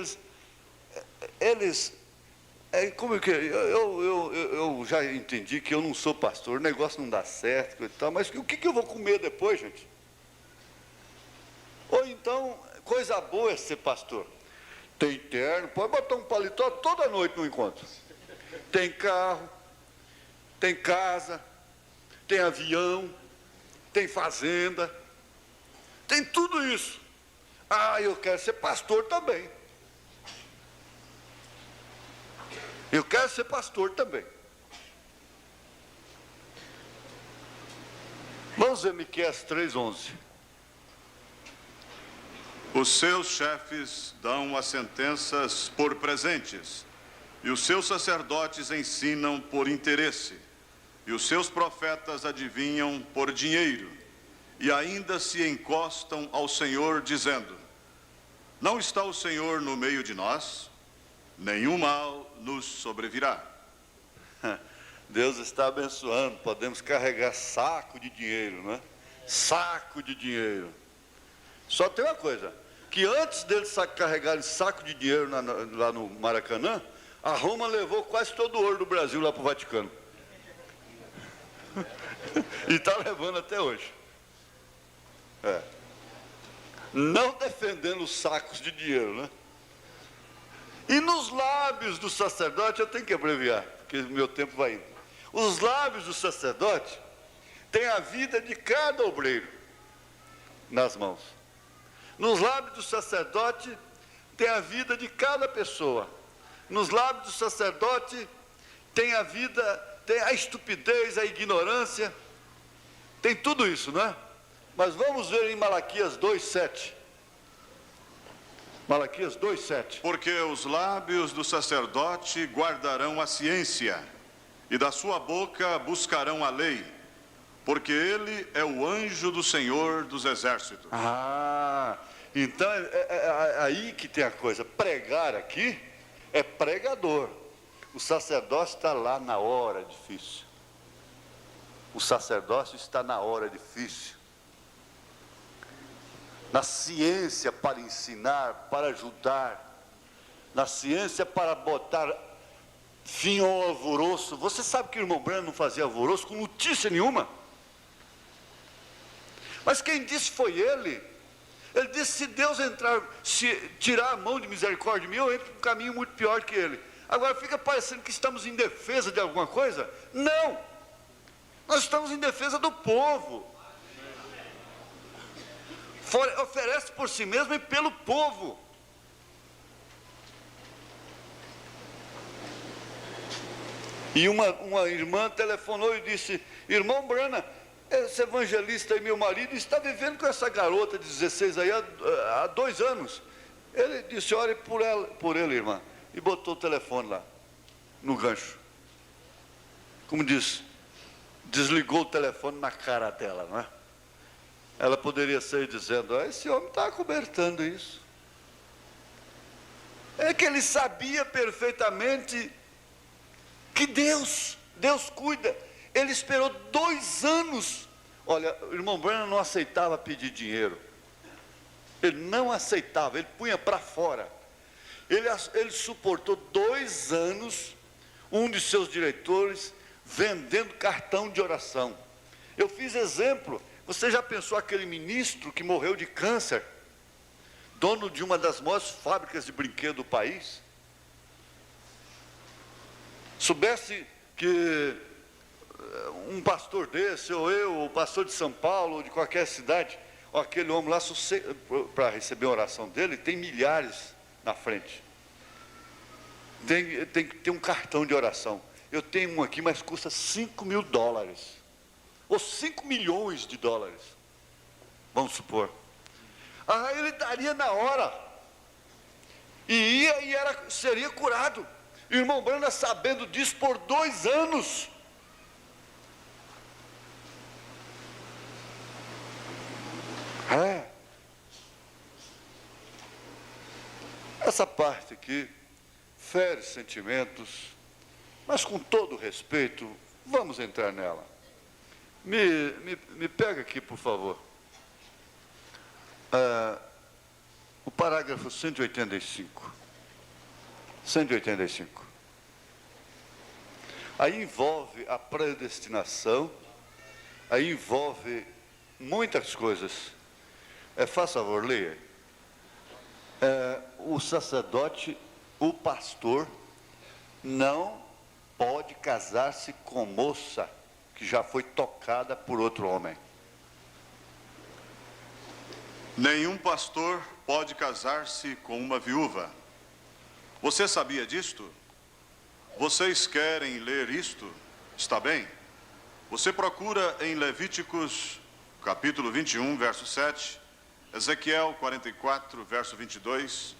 S1: eles como que eu já entendi que eu não sou pastor, o negócio não dá certo e tal, mas o que eu vou comer depois, gente? Ou então, coisa boa é ser pastor. Tem terno, pode botar um paletó toda noite no encontro. Tem carro, tem casa, tem avião, tem fazenda, tem tudo isso. Eu quero ser pastor também. Eu quero ser pastor também. Vamos ver Miqueias 3:11.
S2: Os seus chefes dão as sentenças por presentes, e os seus sacerdotes ensinam por interesse, e os seus profetas adivinham por dinheiro, e ainda se encostam ao Senhor, dizendo: não está o Senhor no meio de nós? Nenhum mal nos sobrevirá.
S1: Deus está abençoando, podemos carregar saco de dinheiro, não é? Saco de dinheiro. Só tem uma coisa, que antes deles carregarem saco de dinheiro lá no Maracanã, a Roma levou quase todo o ouro do Brasil lá para o Vaticano. E está levando até hoje. Não defendendo os sacos de dinheiro, né? E nos lábios do sacerdote, eu tenho que abreviar, porque meu tempo vai indo. Os lábios do sacerdote têm a vida de cada obreiro nas mãos. Nos lábios do sacerdote tem a vida de cada pessoa. Nos lábios do sacerdote tem a vida, tem a estupidez, a ignorância, tem tudo isso, não é? Mas vamos ver em Malaquias 2:7. Malaquias 2:7.
S2: Porque os lábios do sacerdote guardarão a ciência, e da sua boca buscarão a lei, porque ele é o anjo do Senhor dos exércitos.
S1: Então é aí que tem a coisa. Pregar aqui é pregador. O sacerdócio está lá na hora difícil. O sacerdócio está na hora difícil. Na ciência para ensinar, para ajudar. Na ciência para botar fim ao alvoroço. Você sabe que o irmão Branham não fazia alvoroço com notícia nenhuma. Mas quem disse foi ele. Ele disse: se Deus se tirar a mão de misericórdia de mim, eu entro por um caminho muito pior que ele. Agora fica parecendo que estamos em defesa de alguma coisa. Não! Nós estamos em defesa do povo. Oferece por si mesmo e pelo povo. E uma irmã telefonou e disse: irmão Branham, esse evangelista aí, meu marido, está vivendo com essa garota de 16 aí há 2 anos. Ele disse: ore por ele, irmã. E botou o telefone lá, no gancho. Como diz, desligou o telefone na cara dela, não é? Ela poderia sair dizendo: esse homem está acobertando isso. É que ele sabia perfeitamente que Deus cuida. Ele esperou 2 anos. Olha, o irmão Branham não aceitava pedir dinheiro. Ele não aceitava, ele punha para fora. Ele suportou 2 anos, um de seus diretores, vendendo cartão de oração. Eu fiz exemplo. Você já pensou aquele ministro que morreu de câncer, dono de uma das maiores fábricas de brinquedos do país? Soubesse que um pastor desse, ou eu, ou o pastor de São Paulo, ou de qualquer cidade, ou aquele homem lá, para receber a oração dele, tem milhares na frente. Tem que ter um cartão de oração. Eu tenho um aqui, mas custa $5.000. Ou 5 milhões de dólares. Vamos supor. Ele daria na hora. E ia e seria curado. E o irmão Branham, sabendo disso por 2 anos. Essa parte aqui fere sentimentos, mas com todo respeito, vamos entrar nela. Me pega aqui, por favor. O parágrafo 185. 185. Aí envolve a predestinação, aí envolve muitas coisas. Faz favor, leia. O sacerdote, o pastor, não pode casar-se com moça que já foi tocada por outro homem.
S2: Nenhum pastor pode casar-se com uma viúva. Você sabia disto? Vocês querem ler isto? Está bem? Você procura em Levíticos, capítulo 21, verso 7, Ezequiel 44, verso 22,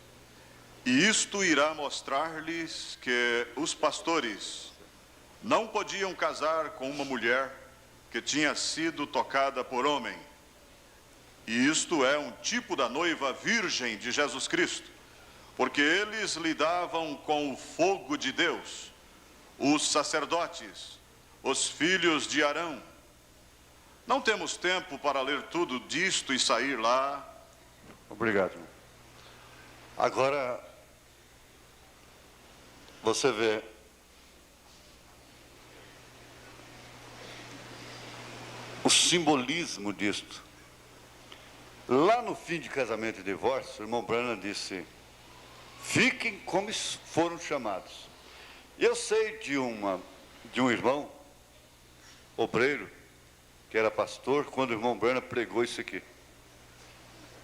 S2: E isto irá mostrar-lhes que os pastores não podiam casar com uma mulher que tinha sido tocada por homem. E isto é um tipo da noiva virgem de Jesus Cristo, porque eles lidavam com o fogo de Deus, os sacerdotes, os filhos de Arão. Não temos tempo para ler tudo disto e sair lá.
S1: Obrigado, irmão. Agora, você vê, o simbolismo disto. Lá no fim de Casamento e Divórcio, o irmão Branham disse: fiquem como foram chamados. Eu sei de um irmão, obreiro, que era pastor, quando o irmão Branham pregou isso aqui.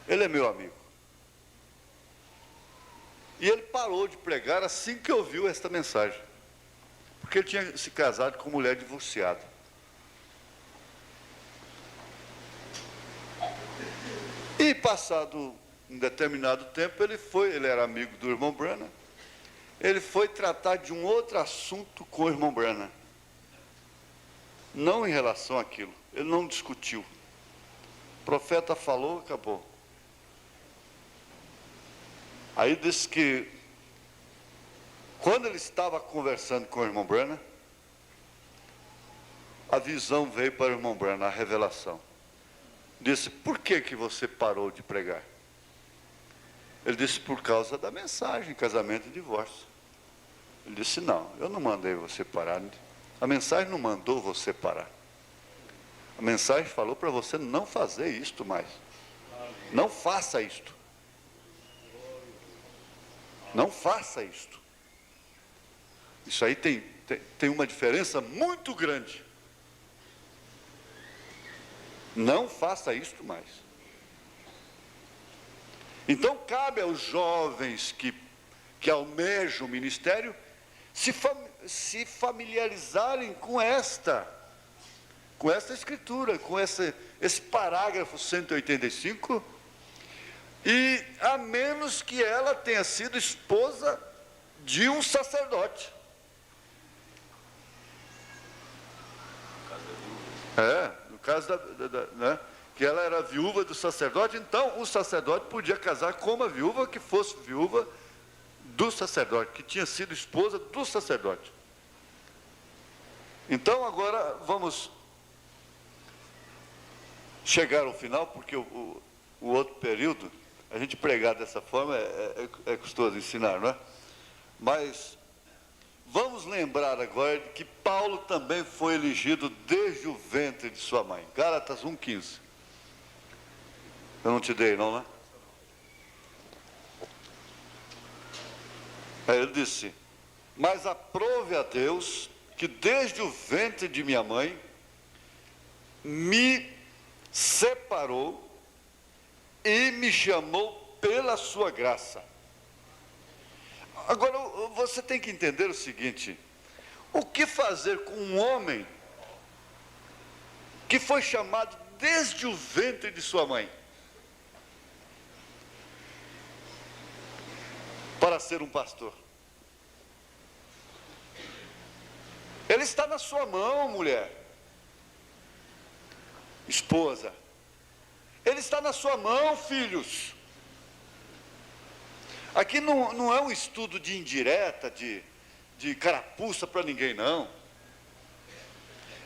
S1: Ele é meu amigo. E ele parou de pregar assim que ouviu esta mensagem, porque ele tinha se casado com mulher divorciada. E passado um determinado tempo, ele era amigo do irmão Branham, ele foi tratar de um outro assunto com o irmão Branham. Não em relação àquilo, ele não discutiu. O profeta falou, acabou. Aí disse que, quando ele estava conversando com o irmão Branham, a visão veio para o irmão Branham, a revelação. Disse: por que você parou de pregar? Ele disse: por causa da mensagem, casamento e divórcio. Ele disse: não, eu não mandei você parar. A mensagem não mandou você parar. A mensagem falou para você não fazer isto mais. Não faça isto. Não faça isto. Isso aí tem uma diferença muito grande. Não faça isto mais. Então cabe aos jovens que almejam o ministério se familiarizarem com esta escritura, com esse parágrafo 185, e a menos que ela tenha sido esposa de um sacerdote. No caso né, que ela era viúva do sacerdote, então o sacerdote podia casar com uma viúva que fosse viúva do sacerdote, que tinha sido esposa do sacerdote. Então agora vamos chegar ao final, porque o outro período, a gente pregar dessa forma é custoso ensinar, não é? Mas vamos lembrar agora de que Paulo também foi elegido desde o ventre de sua mãe. Gálatas 1,15. Eu não te dei, não, né? Aí ele disse: mas aprove a Deus que desde o ventre de minha mãe me separou e me chamou pela sua graça. Agora, você tem que entender o seguinte: o que fazer com um homem que foi chamado desde o ventre de sua mãe para ser um pastor? Ele está na sua mão, mulher, esposa. Ele está na sua mão, filhos. Aqui não é um estudo de indireta, de carapuça para ninguém, não.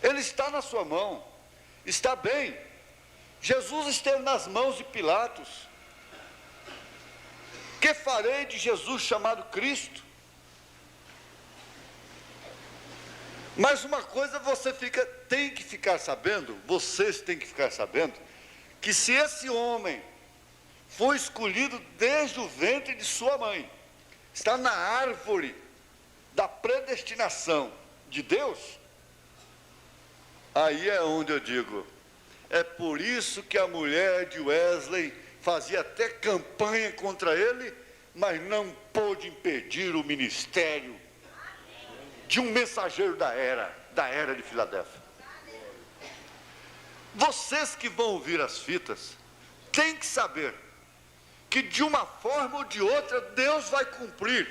S1: Ele está na sua mão. Está bem. Jesus esteve nas mãos de Pilatos. Que farei de Jesus chamado Cristo? Mas uma coisa tem que ficar sabendo, vocês têm que ficar sabendo, que se esse homem foi escolhido desde o ventre de sua mãe, está na árvore da predestinação de Deus, aí é onde eu digo: é por isso que a mulher de Wesley fazia até campanha contra ele, mas não pôde impedir o ministério de um mensageiro da era de Filadélfia. Vocês que vão ouvir as fitas têm que saber que de uma forma ou de outra Deus vai cumprir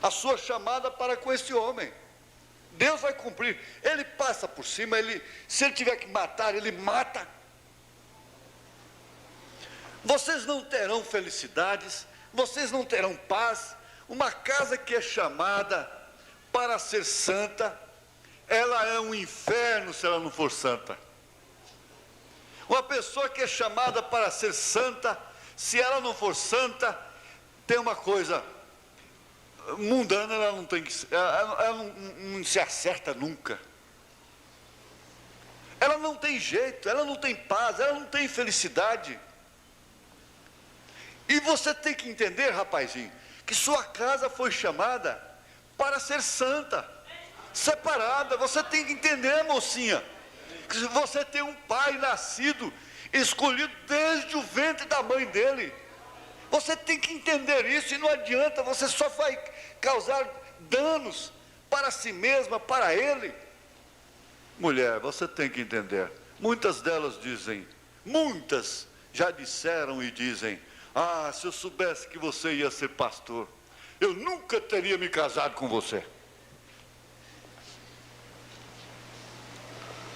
S1: a sua chamada para com esse homem. Deus vai cumprir. Ele passa por cima, se ele tiver que matar, ele mata. Vocês não terão felicidades, vocês não terão paz. Uma casa que é chamada para ser santa, ela é um inferno se ela não for santa. Uma pessoa que é chamada para ser santa, se ela não for santa, tem uma coisa mundana, ela não tem que, ela não se acerta nunca. Ela não tem jeito, ela não tem paz, ela não tem felicidade. E você tem que entender, rapazinho, que sua casa foi chamada para ser santa, separada. Você tem que entender, mocinha, que você tem um pai nascido, escolhido desde o ventre da mãe dele. Você tem que entender isso, e não adianta, você só vai causar danos para si mesma, para ele. Mulher, você tem que entender, muitas delas dizem, muitas já disseram e dizem: ah, se eu soubesse que você ia ser pastor, eu nunca teria me casado com você.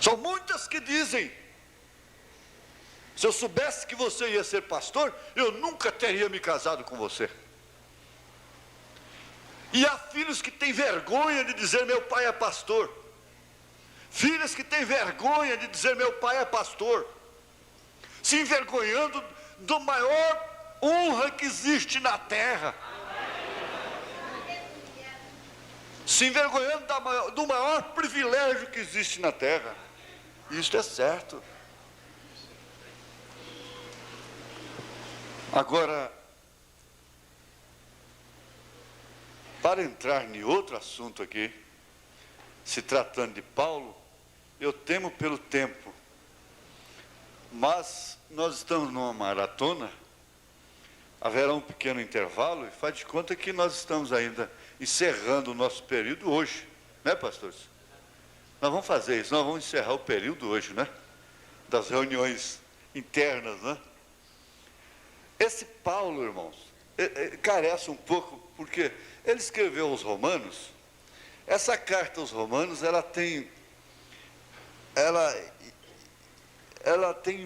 S1: São muitas que dizem: se eu soubesse que você ia ser pastor, eu nunca teria me casado com você. E há filhos que têm vergonha de dizer: meu pai é pastor. Filhas que têm vergonha de dizer: meu pai é pastor. Se envergonhando do maior honra que existe na terra. Se envergonhando do maior privilégio que existe na terra. Isto é certo. Agora, para entrar em outro assunto aqui, se tratando de Paulo, eu temo pelo tempo, mas nós estamos numa maratona, haverá um pequeno intervalo, e faz de conta que nós estamos ainda encerrando o nosso período hoje, né, pastores? Nós vamos fazer isso, nós vamos encerrar o período hoje, né? Das reuniões internas, né? Esse Paulo, irmãos, carece um pouco, porque ele escreveu aos Romanos. Essa carta aos Romanos, ela tem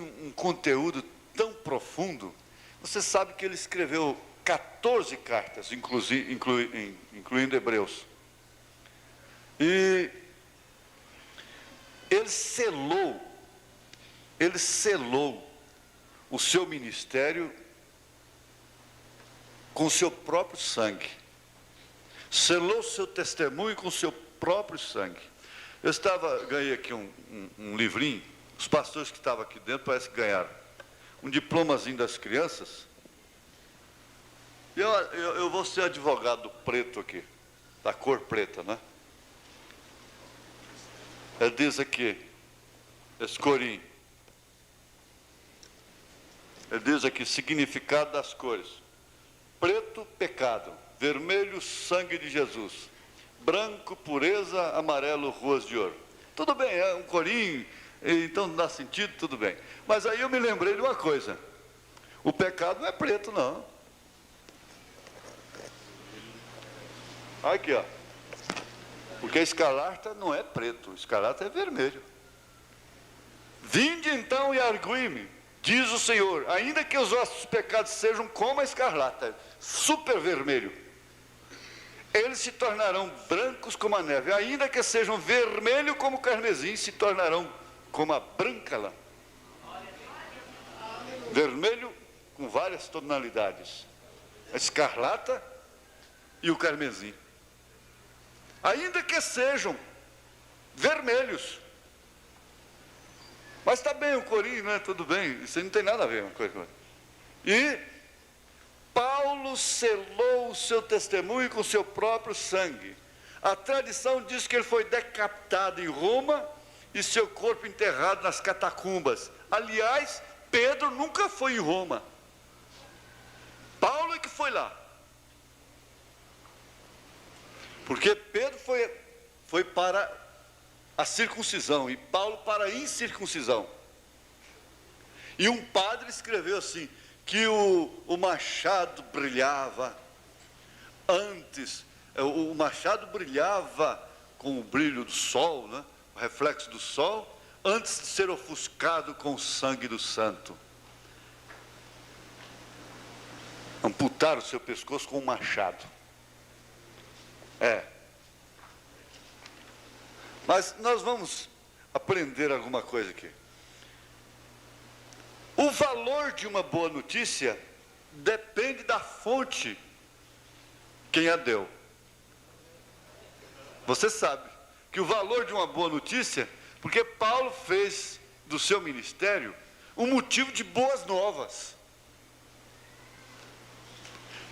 S1: um conteúdo tão profundo. Você sabe que ele escreveu 14 cartas, incluindo Hebreus. E ele selou o seu ministério com o seu próprio sangue. Selou o seu testemunho com o seu próprio sangue. Eu ganhei aqui um livrinho, os pastores que estavam aqui dentro parece que ganharam um diplomazinho das crianças. Eu vou ser advogado do preto aqui, da cor preta, né? Ele diz aqui, esse corinho, ele diz aqui, significado das cores: preto, pecado; vermelho, sangue de Jesus; branco, pureza; amarelo, ruas de ouro. Tudo bem, é um corinho, então não dá sentido, tudo bem. Mas aí eu me lembrei de uma coisa: o pecado não é preto, não. Aqui, ó. Porque a escarlata não é preto, a escarlata é vermelho. Vinde então e argui-me, diz o Senhor, ainda que os vossos pecados sejam como a escarlata, super vermelho, eles se tornarão brancos como a neve; ainda que sejam vermelho como o carmesim, se tornarão como a branca lã. Vermelho com várias tonalidades, a escarlata e o carmesim. Ainda que sejam vermelhos. Mas está bem o corinho, né? Tudo bem, isso aí não tem nada a ver uma coisa com outra. E Paulo selou o seu testemunho com o seu próprio sangue. A tradição diz que ele foi decapitado em Roma e seu corpo enterrado nas catacumbas. Aliás, Pedro nunca foi em Roma. Paulo é que foi lá. Porque Pedro foi para a circuncisão e Paulo para a incircuncisão. E um padre escreveu assim, que o machado brilhava antes, o machado brilhava com o brilho do sol, né? O reflexo do sol, antes de ser ofuscado com o sangue do santo. Amputar o seu pescoço com um machado. Mas nós vamos aprender alguma coisa aqui. O valor de uma boa notícia depende da fonte quem a deu. Você sabe que o valor de uma boa notícia, porque Paulo fez do seu ministério um motivo de boas novas.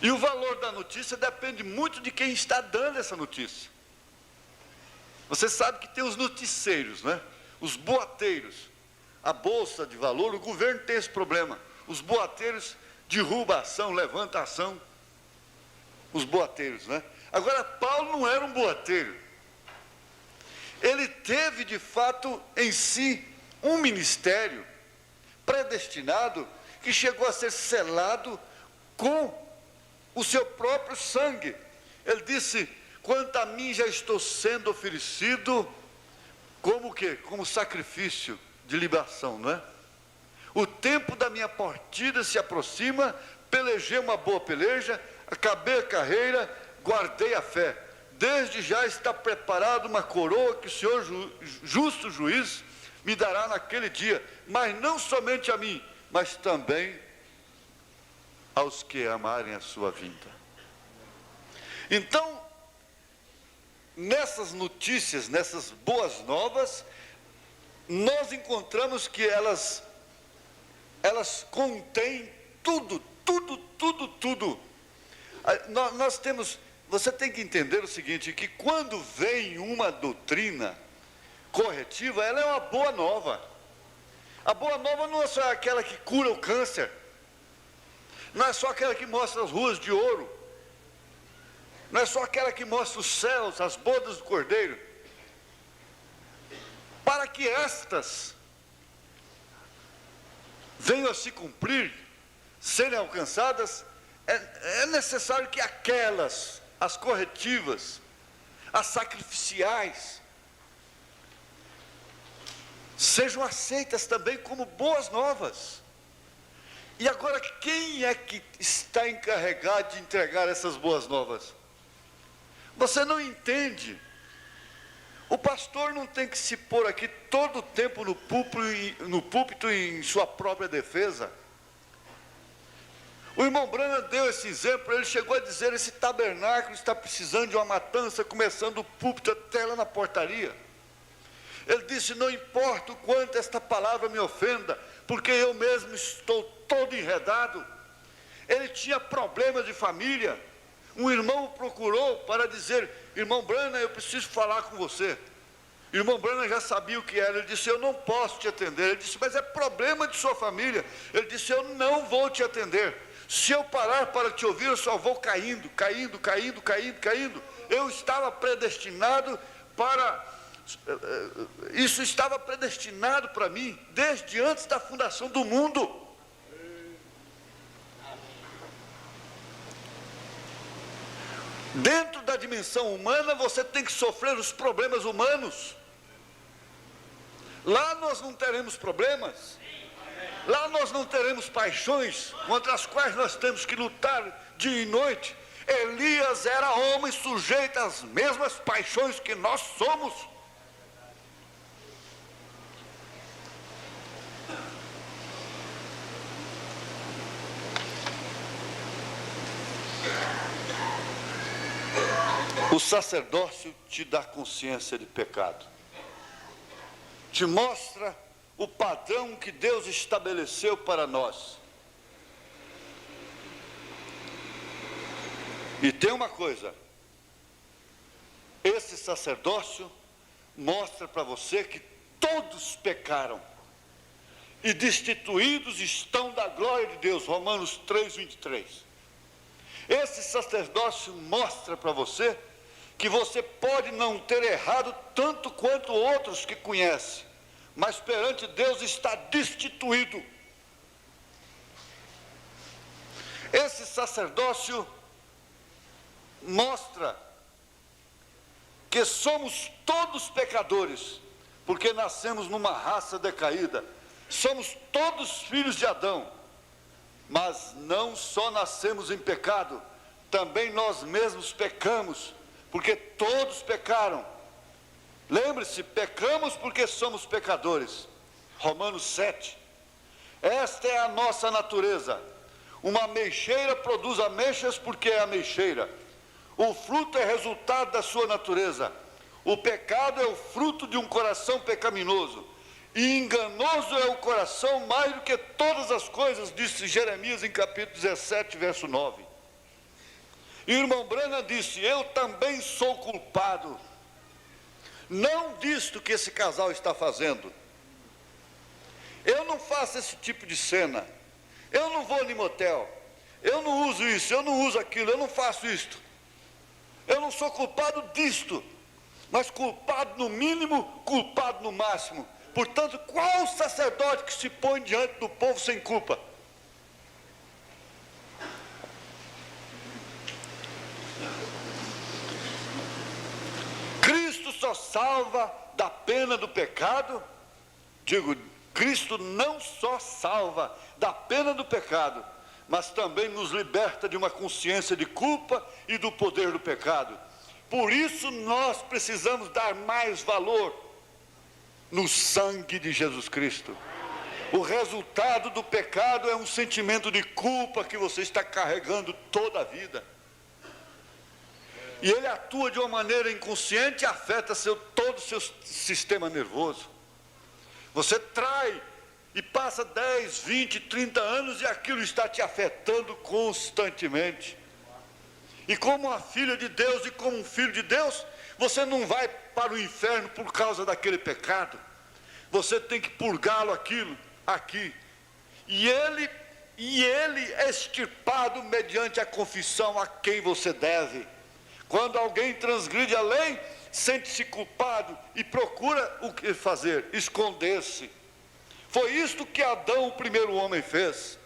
S1: E o valor da notícia depende muito de quem está dando essa notícia. Você sabe que tem os noticeiros, né? Os boateiros. A bolsa de valor, o governo tem esse problema. Os boateiros derrubam a ação, levantam a ação. Os boateiros, né? Agora, Paulo não era um boateiro. Ele teve, de fato, em si, um ministério predestinado que chegou a ser selado com o seu próprio sangue. Ele disse: quanto a mim já estou sendo oferecido como o quê? Como sacrifício de libação, não é? O tempo da minha partida se aproxima, pelejei uma boa peleja, acabei a carreira, guardei a fé. Desde já está preparada uma coroa que o Senhor justo juiz me dará naquele dia, mas não somente a mim, mas também aos que amarem a sua vinda. Então, nessas notícias, nessas boas novas, nós encontramos que elas contêm tudo. Nós temos, você tem que entender o seguinte, que quando vem uma doutrina corretiva, ela é uma boa nova. A boa nova não é só aquela que cura o câncer, não é só aquela que mostra as ruas de ouro, não é só aquela que mostra os céus, as bodas do Cordeiro. Para que estas venham a se cumprir, serem alcançadas, é necessário que aquelas, as corretivas, as sacrificiais, sejam aceitas também como boas novas. E agora, quem é que está encarregado de entregar essas boas novas? Você não entende. O pastor não tem que se pôr aqui todo o tempo no púlpito em sua própria defesa. O irmão Branham deu esse exemplo, ele chegou a dizer: esse tabernáculo está precisando de uma matança, começando do púlpito até lá na portaria. Ele disse: não importa o quanto esta palavra me ofenda, porque eu mesmo estou todo enredado. Ele tinha problemas de família. Um irmão o procurou para dizer: irmão Branham, eu preciso falar com você. O irmão Branham já sabia o que era. Ele disse: eu não posso te atender. Ele disse: mas é problema de sua família. Ele disse: eu não vou te atender. Se eu parar para te ouvir, eu só vou caindo. Eu estava predestinado para... Isso estava predestinado para mim desde antes da fundação do mundo. Dentro da dimensão humana, você tem que sofrer os problemas humanos. Lá nós não teremos problemas. Lá nós não teremos paixões contra as quais nós temos que lutar dia e noite. Elias era homem sujeito às mesmas paixões que nós somos. O sacerdócio te dá consciência de pecado, te mostra o padrão que Deus estabeleceu para nós. E tem uma coisa, esse sacerdócio mostra para você que todos pecaram e destituídos estão da glória de Deus, Romanos 3:23. Esse sacerdócio mostra para você que você pode não ter errado tanto quanto outros que conhece, mas perante Deus está destituído. Esse sacerdócio mostra que somos todos pecadores, porque nascemos numa raça decaída. Somos todos filhos de Adão, mas não só nascemos em pecado, também nós mesmos pecamos, porque todos pecaram. Lembre-se, pecamos porque somos pecadores. Romanos 7. Esta é a nossa natureza. Uma ameixeira produz ameixas porque é ameixeira. O fruto é resultado da sua natureza. O pecado é o fruto de um coração pecaminoso. E enganoso é o coração mais do que todas as coisas, disse Jeremias em capítulo 17, verso 9. E o irmão Branham disse: eu também sou culpado. Não disto que esse casal está fazendo. Eu não faço esse tipo de cena. Eu não vou no motel. Eu não uso isso, eu não uso aquilo, eu não faço isto. Eu não sou culpado disto, mas culpado no mínimo, culpado no máximo. Portanto, qual sacerdote que se põe diante do povo sem culpa? Cristo só salva da pena do pecado. Digo, Cristo não só salva da pena do pecado, mas também nos liberta de uma consciência de culpa e do poder do pecado. Por isso nós precisamos dar mais valor no sangue de Jesus Cristo. O resultado do pecado é um sentimento de culpa que você está carregando toda a vida. E ele atua de uma maneira inconsciente e afeta todo o seu sistema nervoso. Você trai e passa 10, 20, 30 anos e aquilo está te afetando constantemente. E como uma filha de Deus e como um filho de Deus, você não vai para o inferno por causa daquele pecado. Você tem que purgá-lo aqui. E ele é extirpado mediante a confissão a quem você deve. Quando alguém transgride a lei, sente-se culpado e procura o que fazer? Esconder-se. Foi isto que Adão, o primeiro homem, fez.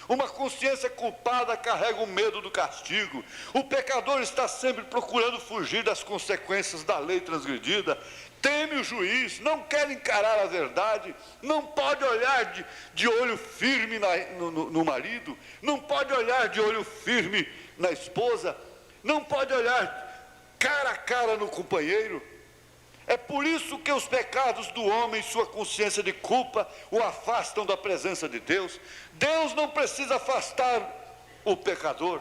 S1: Uma consciência culpada carrega o medo do castigo. O pecador está sempre procurando fugir das consequências da lei transgredida. Teme o juiz, não quer encarar a verdade, não pode olhar de olho firme no marido, não pode olhar de olho firme na esposa, não pode olhar cara a cara no companheiro. É por isso que os pecados do homem, sua consciência de culpa, o afastam da presença de Deus. Deus não precisa afastar o pecador.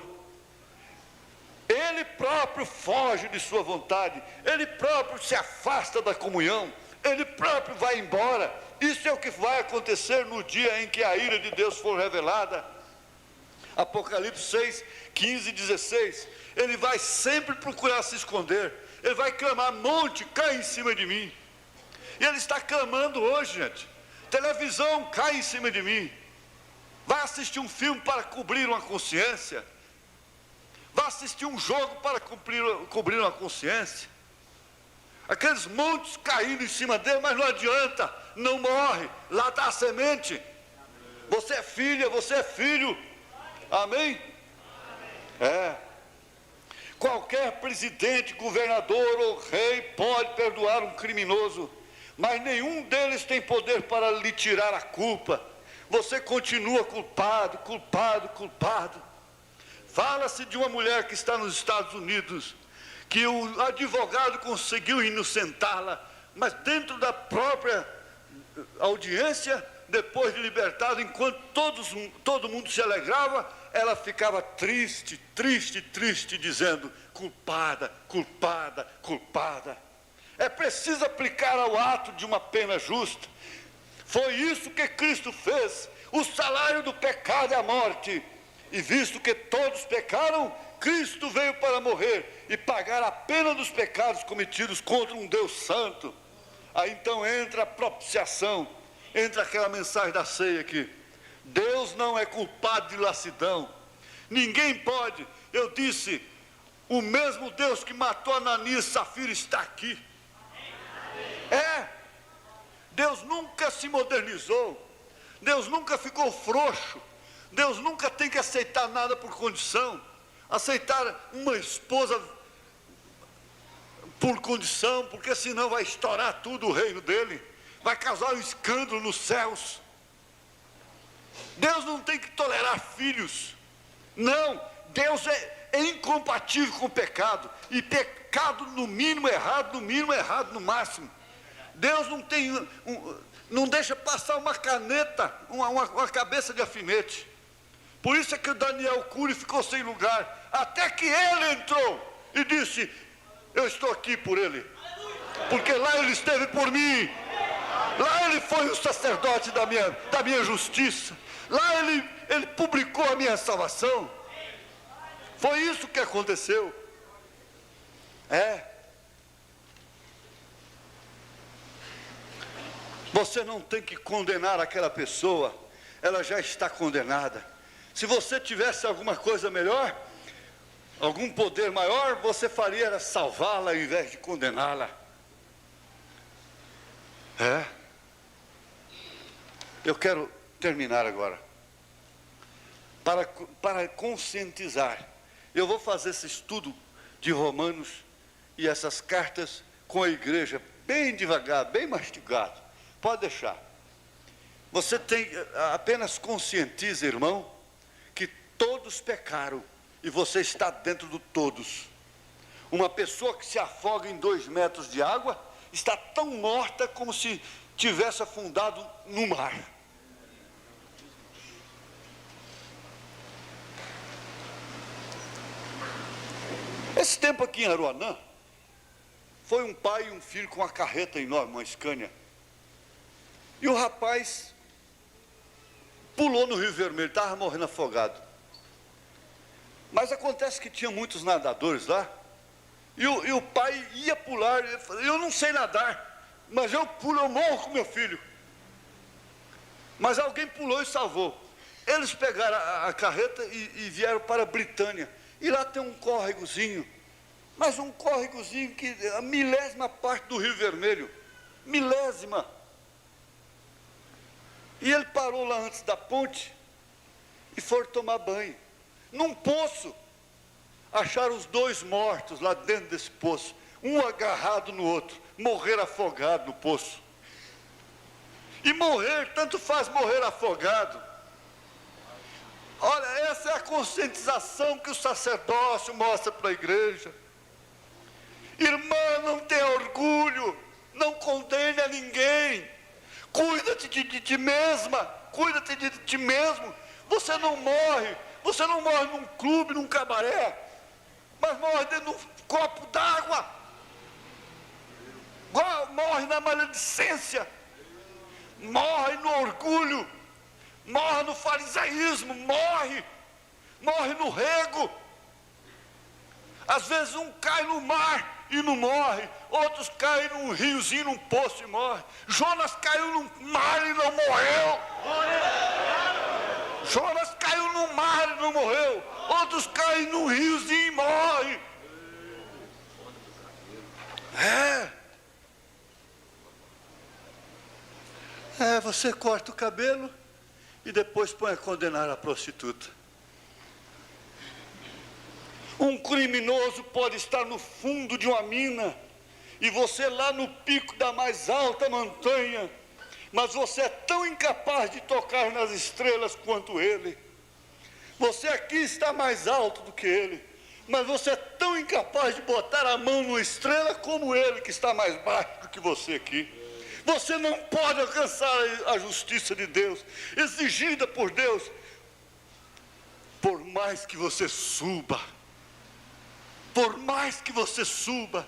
S1: Ele próprio foge de sua vontade, ele próprio se afasta da comunhão, ele próprio vai embora. Isso é o que vai acontecer no dia em que a ira de Deus for revelada. Apocalipse 6, 15 e 16. Ele vai sempre procurar se esconder. Ele vai clamar: monte, cai em cima de mim. E ele está clamando hoje, gente. Televisão, cai em cima de mim. Vai assistir um filme para cobrir uma consciência. Vai assistir um jogo para cobrir uma consciência. Aqueles montes caindo em cima dele, mas não adianta, não morre. Lá está a semente. Você é filha, você é filho. Amém? É. Qualquer presidente, governador ou rei pode perdoar um criminoso, mas nenhum deles tem poder para lhe tirar a culpa. Você continua culpado, culpado, culpado. Fala-se de uma mulher que está nos Estados Unidos, que o advogado conseguiu inocentá-la, mas dentro da própria audiência, depois de libertada, enquanto todo mundo se alegrava, ela ficava triste, triste, triste, dizendo: culpada, culpada, culpada. É preciso aplicar ao ato de uma pena justa. Foi isso que Cristo fez. O salário do pecado é a morte. E visto que todos pecaram, Cristo veio para morrer e pagar a pena dos pecados cometidos contra um Deus santo. Aí então entra a propiciação, entra aquela mensagem da ceia aqui. Deus não é culpado de lassidão. Ninguém pode. Eu disse, o mesmo Deus que matou Ananias e Safira está aqui. É. Deus nunca se modernizou. Deus nunca ficou frouxo. Deus nunca tem que aceitar nada por condição. Aceitar uma esposa por condição, porque senão vai estourar tudo o reino dele. Vai causar um escândalo nos céus. Deus não tem que tolerar filhos. Não, Deus é incompatível com o pecado. E pecado no mínimo errado, no mínimo errado no máximo. Deus não tem, não deixa passar uma caneta, uma cabeça de alfinete. Por isso é que o Daniel Cury ficou sem lugar, até que ele entrou e disse: eu estou aqui por ele, porque lá ele esteve por mim, lá ele foi o sacerdote da minha justiça, lá ele publicou a minha salvação. Foi isso que aconteceu. Você não tem que condenar aquela pessoa, ela já está condenada. Se você tivesse alguma coisa melhor, algum poder maior, você faria era salvá-la ao invés de condená-la. Eu quero terminar agora. Para conscientizar, eu vou fazer esse estudo de Romanos e essas cartas com a igreja bem devagar, bem mastigado. Pode deixar. Você tem, apenas conscientiza, irmão, que todos pecaram e você está dentro do todos. Uma pessoa que se afoga em 2 metros de água está tão morta como se tivesse afundado no mar. Esse tempo aqui em Aruanã, foi um pai e um filho com uma carreta enorme, uma Scania. E o rapaz pulou no Rio Vermelho, estava morrendo afogado. Mas acontece que tinha muitos nadadores lá, e o pai ia pular, ele falou: eu não sei nadar, mas eu pulo, eu morro com meu filho. Mas alguém pulou e salvou. Eles pegaram a carreta e vieram para Britânia, e lá tem um córregozinho, mas um córregozinho que é a milésima parte do Rio Vermelho, milésima. E ele parou lá antes da ponte e foram tomar banho. Num poço, acharam os 2 mortos lá dentro desse poço, um agarrado no outro, morreram afogados no poço. E morrer, tanto faz morrer afogado. Olha, essa é a conscientização que o sacerdócio mostra para a igreja. Irmã, não tenha orgulho, não condene a ninguém. Cuida-te de ti mesma, cuida-te de ti mesmo. Você não morre num clube, num cabaré, mas morre dentro de um copo d'água. Morre na maledicência, morre no orgulho, morre no farisaísmo, morre no rego. Às vezes um cai no mar e não morre, outros caem num riozinho, num poço e morre. Jonas caiu no mar e não morreu. Jonas caiu no mar e não morreu. Outros caem num riozinho e morrem. Você corta o cabelo e depois põe a condenar a prostituta. Um criminoso pode estar no fundo de uma mina e você lá no pico da mais alta montanha, mas você é tão incapaz de tocar nas estrelas quanto ele. Você aqui está mais alto do que ele, mas você é tão incapaz de botar a mão numa estrela como ele, que está mais baixo do que você aqui. Você não pode alcançar a justiça de Deus, exigida por Deus, por mais que você suba. Por mais que você suba.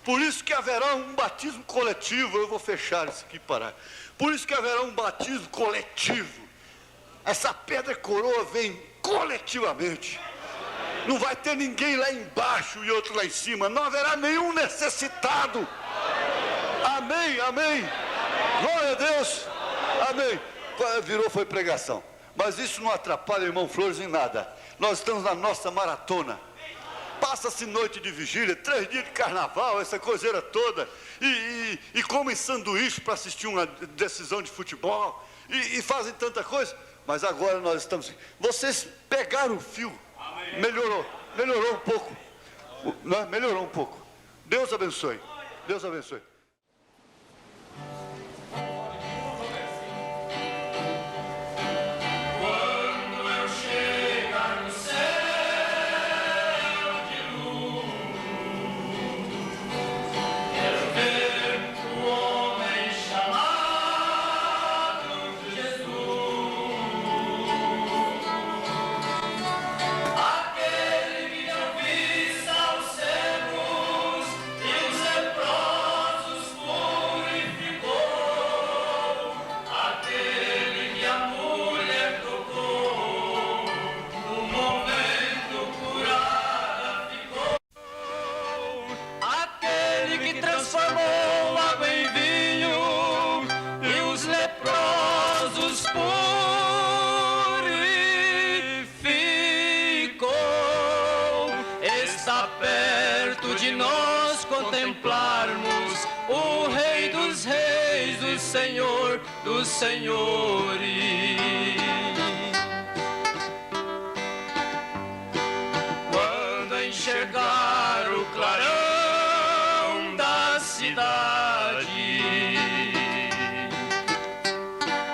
S1: Por isso que haverá um batismo coletivo. Eu vou fechar isso aqui e parar. Por isso que haverá um batismo coletivo. Essa pedra coroa vem coletivamente. Não vai ter ninguém lá embaixo e outro lá em cima. Não haverá nenhum necessitado. Amém, amém. Glória a Deus. Amém. Foi pregação. Mas isso não atrapalha, irmão Flores, em nada. Nós estamos na nossa maratona. Passa-se noite de vigília, 3 dias de carnaval, essa coiseira toda, e comem sanduíche para assistir uma decisão de futebol, e fazem tanta coisa. Mas agora nós estamos... Vocês pegaram o fio. Melhorou um pouco. Melhorou um pouco. Deus abençoe. Deus abençoe.
S4: Transformou água em vinho e os leprosos purificou. Está perto de nós contemplarmos o Rei dos Reis, o Senhor dos Senhores. Quando enxergar o clarão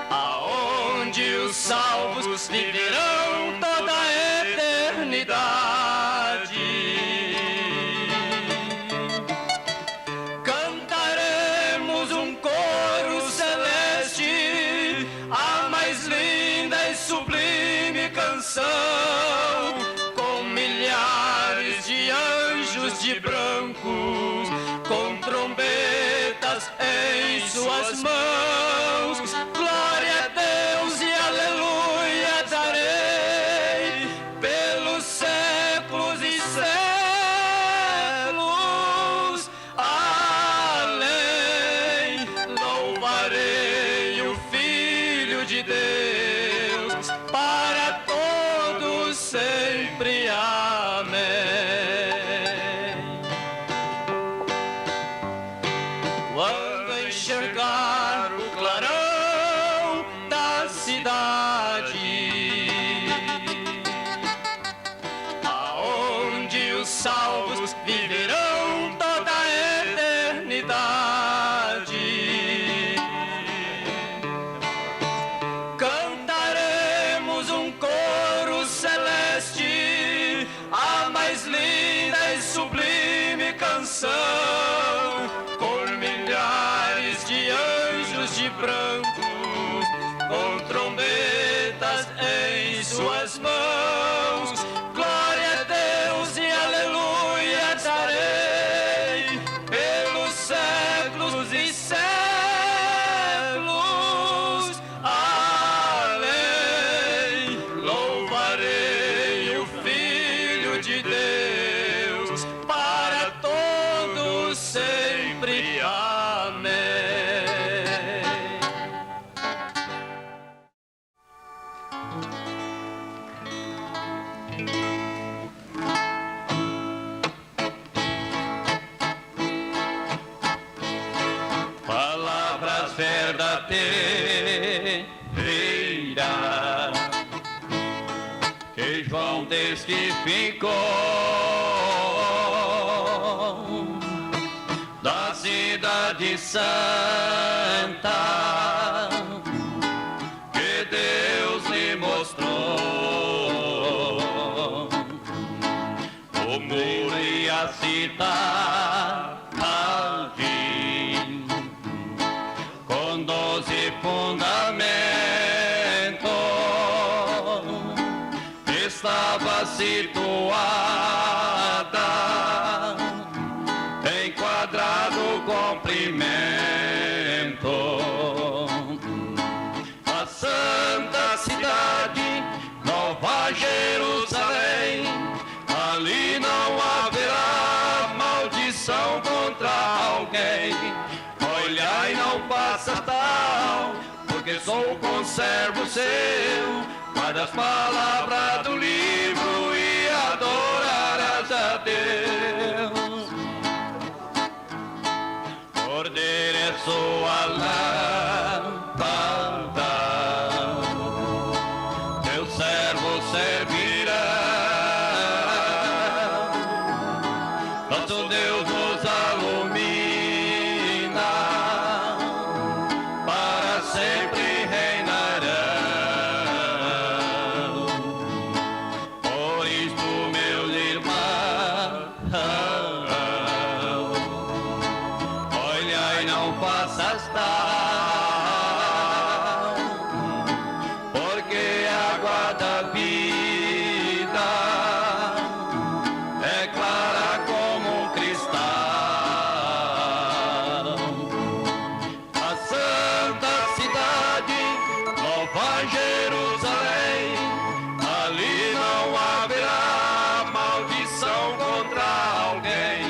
S4: aonde os salvos viverão toda a eternidade. Cantaremos um coro celeste, a mais linda e sublime canção, com milhares de anjos de brancos, com trombetas em suas mãos. Glória a Deus e aleluia darei pelos séculos e séculos. Além, louvarei o Filho de Deus para todos sempre. Amém. Quando enxergar o clarão da cidade, aonde os salvos viverão toda a eternidade, cantaremos um coro celeste, a mais linda e sublime canção, de brancos, com trombetas em suas mãos. Glória a Deus e aleluia darei pelos séculos e séculos. Além, louvarei o Filho de Deus para todos sempre. Amém. Palavras verdadeiras que João testificou da cidade santa que Deus lhe mostrou, o muro e a cidade com 12 fundamentos estava situada em quadrado comprimento. A santa cidade, Nova Jerusalém, ali não haverá maldição contra alguém. Olhai, não faça tal, porque sou conservo seu, guarda as palavras do livro e adorarás a Deus. Cordeiro é sua lâmpada nosso Deus nos ilumina, para sempre reinarão. Por isto, meus irmãos, olha e não faças tal, porque a água da vida é clara como um cristal. A santa cidade, Nova Jerusalém, ali não haverá maldição contra alguém.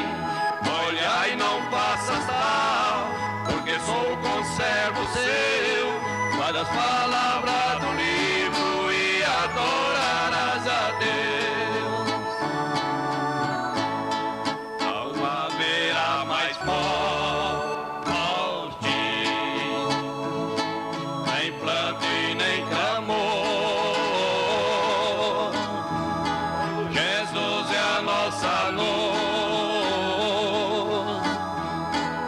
S4: Olha e não faças tal, porque sou conservo seu. Guarda as palavras do livro e adorarás a Deus. Não haverá mais morte, nem pranto e nem clamor. Jesus é a nossa luz,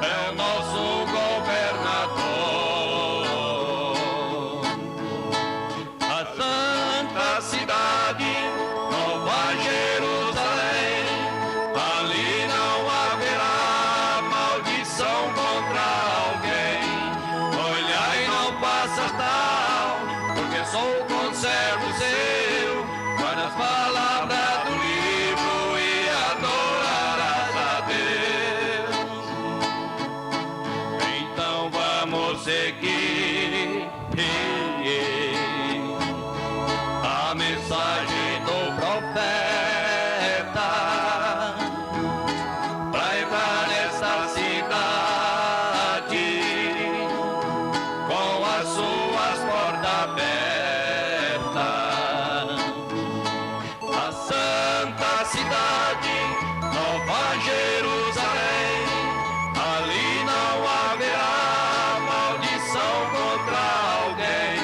S4: é o nosso governador. A santa cidade, Nova Jerusalém, ali não haverá maldição contra alguém. Olha e não faças tal, porque sou conservo seu. Guarda as palavras do livro e adorarás a Deus. Então vamos seguir a mensagem do profeta, para entrar nessa cidade com as suas portas abertas. A santa cidade, Nova Jerusalém, ali não haverá maldição contra alguém.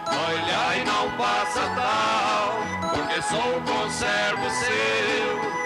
S4: Olha e não faça tal, porque sou conservo seu.